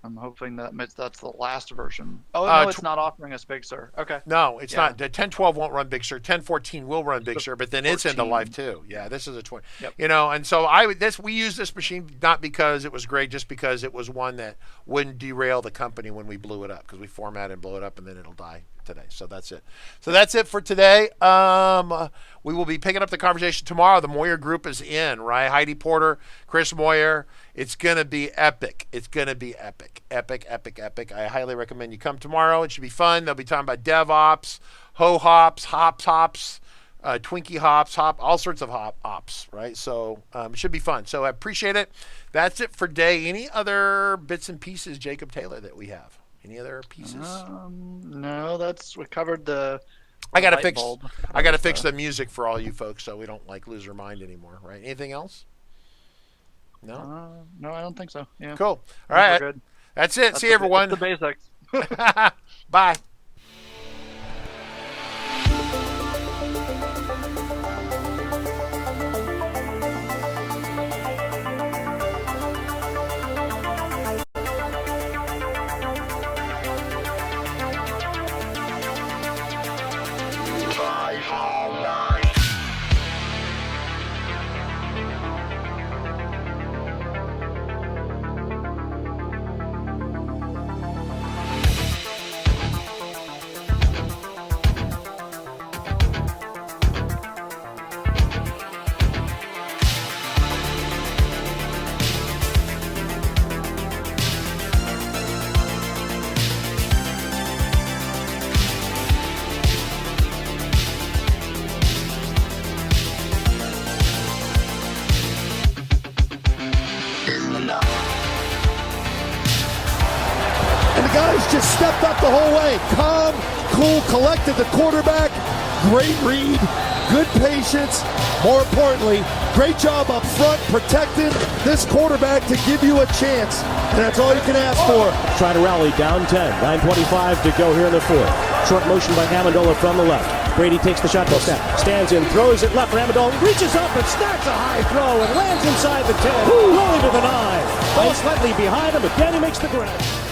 Speaker 2: I'm hoping that's the last version. Oh, no, it's not offering us Big Sur. Okay.
Speaker 1: No, it's not. The 10.12 won't run Big Sur. 10.14 will run Big Sur, but then 14. It's into live too. Yeah, this is a 20. Yep. And so we use this machine not because it was great, just because it was one that wouldn't derail the company when we blew it up, because we format and blow it up and then it'll die today. So that's it. So that's it for today. We will be picking up the conversation tomorrow. The Moyer group is in, right? Heidi Porter, Chris Moyer. It's going to be epic. It's going to be epic. Epic, epic, epic. I highly recommend you come tomorrow. It should be fun. They'll be talking about DevOps, hops, Twinkie hops, all sorts of ops, right? So it should be fun. So I appreciate it. That's it for today. Any other bits and pieces, Jacob Taylor, that we have? Any other pieces?
Speaker 2: No, we covered the.
Speaker 1: I gotta fix the music for all you folks, so we don't lose our mind anymore, right? Anything else? No.
Speaker 2: No, I don't think so. Yeah.
Speaker 1: Cool. All right.
Speaker 2: Good.
Speaker 1: That's it. See you, everyone.
Speaker 2: That's the basics.
Speaker 1: Bye.
Speaker 3: guys just stepped up the whole way. Calm, cool, collected. The quarterback, great read, good patience. More importantly, great job up front protecting this quarterback to give you a chance. And that's all you can ask for.
Speaker 4: Try to rally down 10. 9:25 to go here in the fourth. Short motion by Amendola from the left. Brady takes the shotgun snap, stands in, throws it left for Amendola, reaches up and snacks a high throw and lands inside the 10, rolling to the 9. Ball slightly behind him, but then he makes the grab.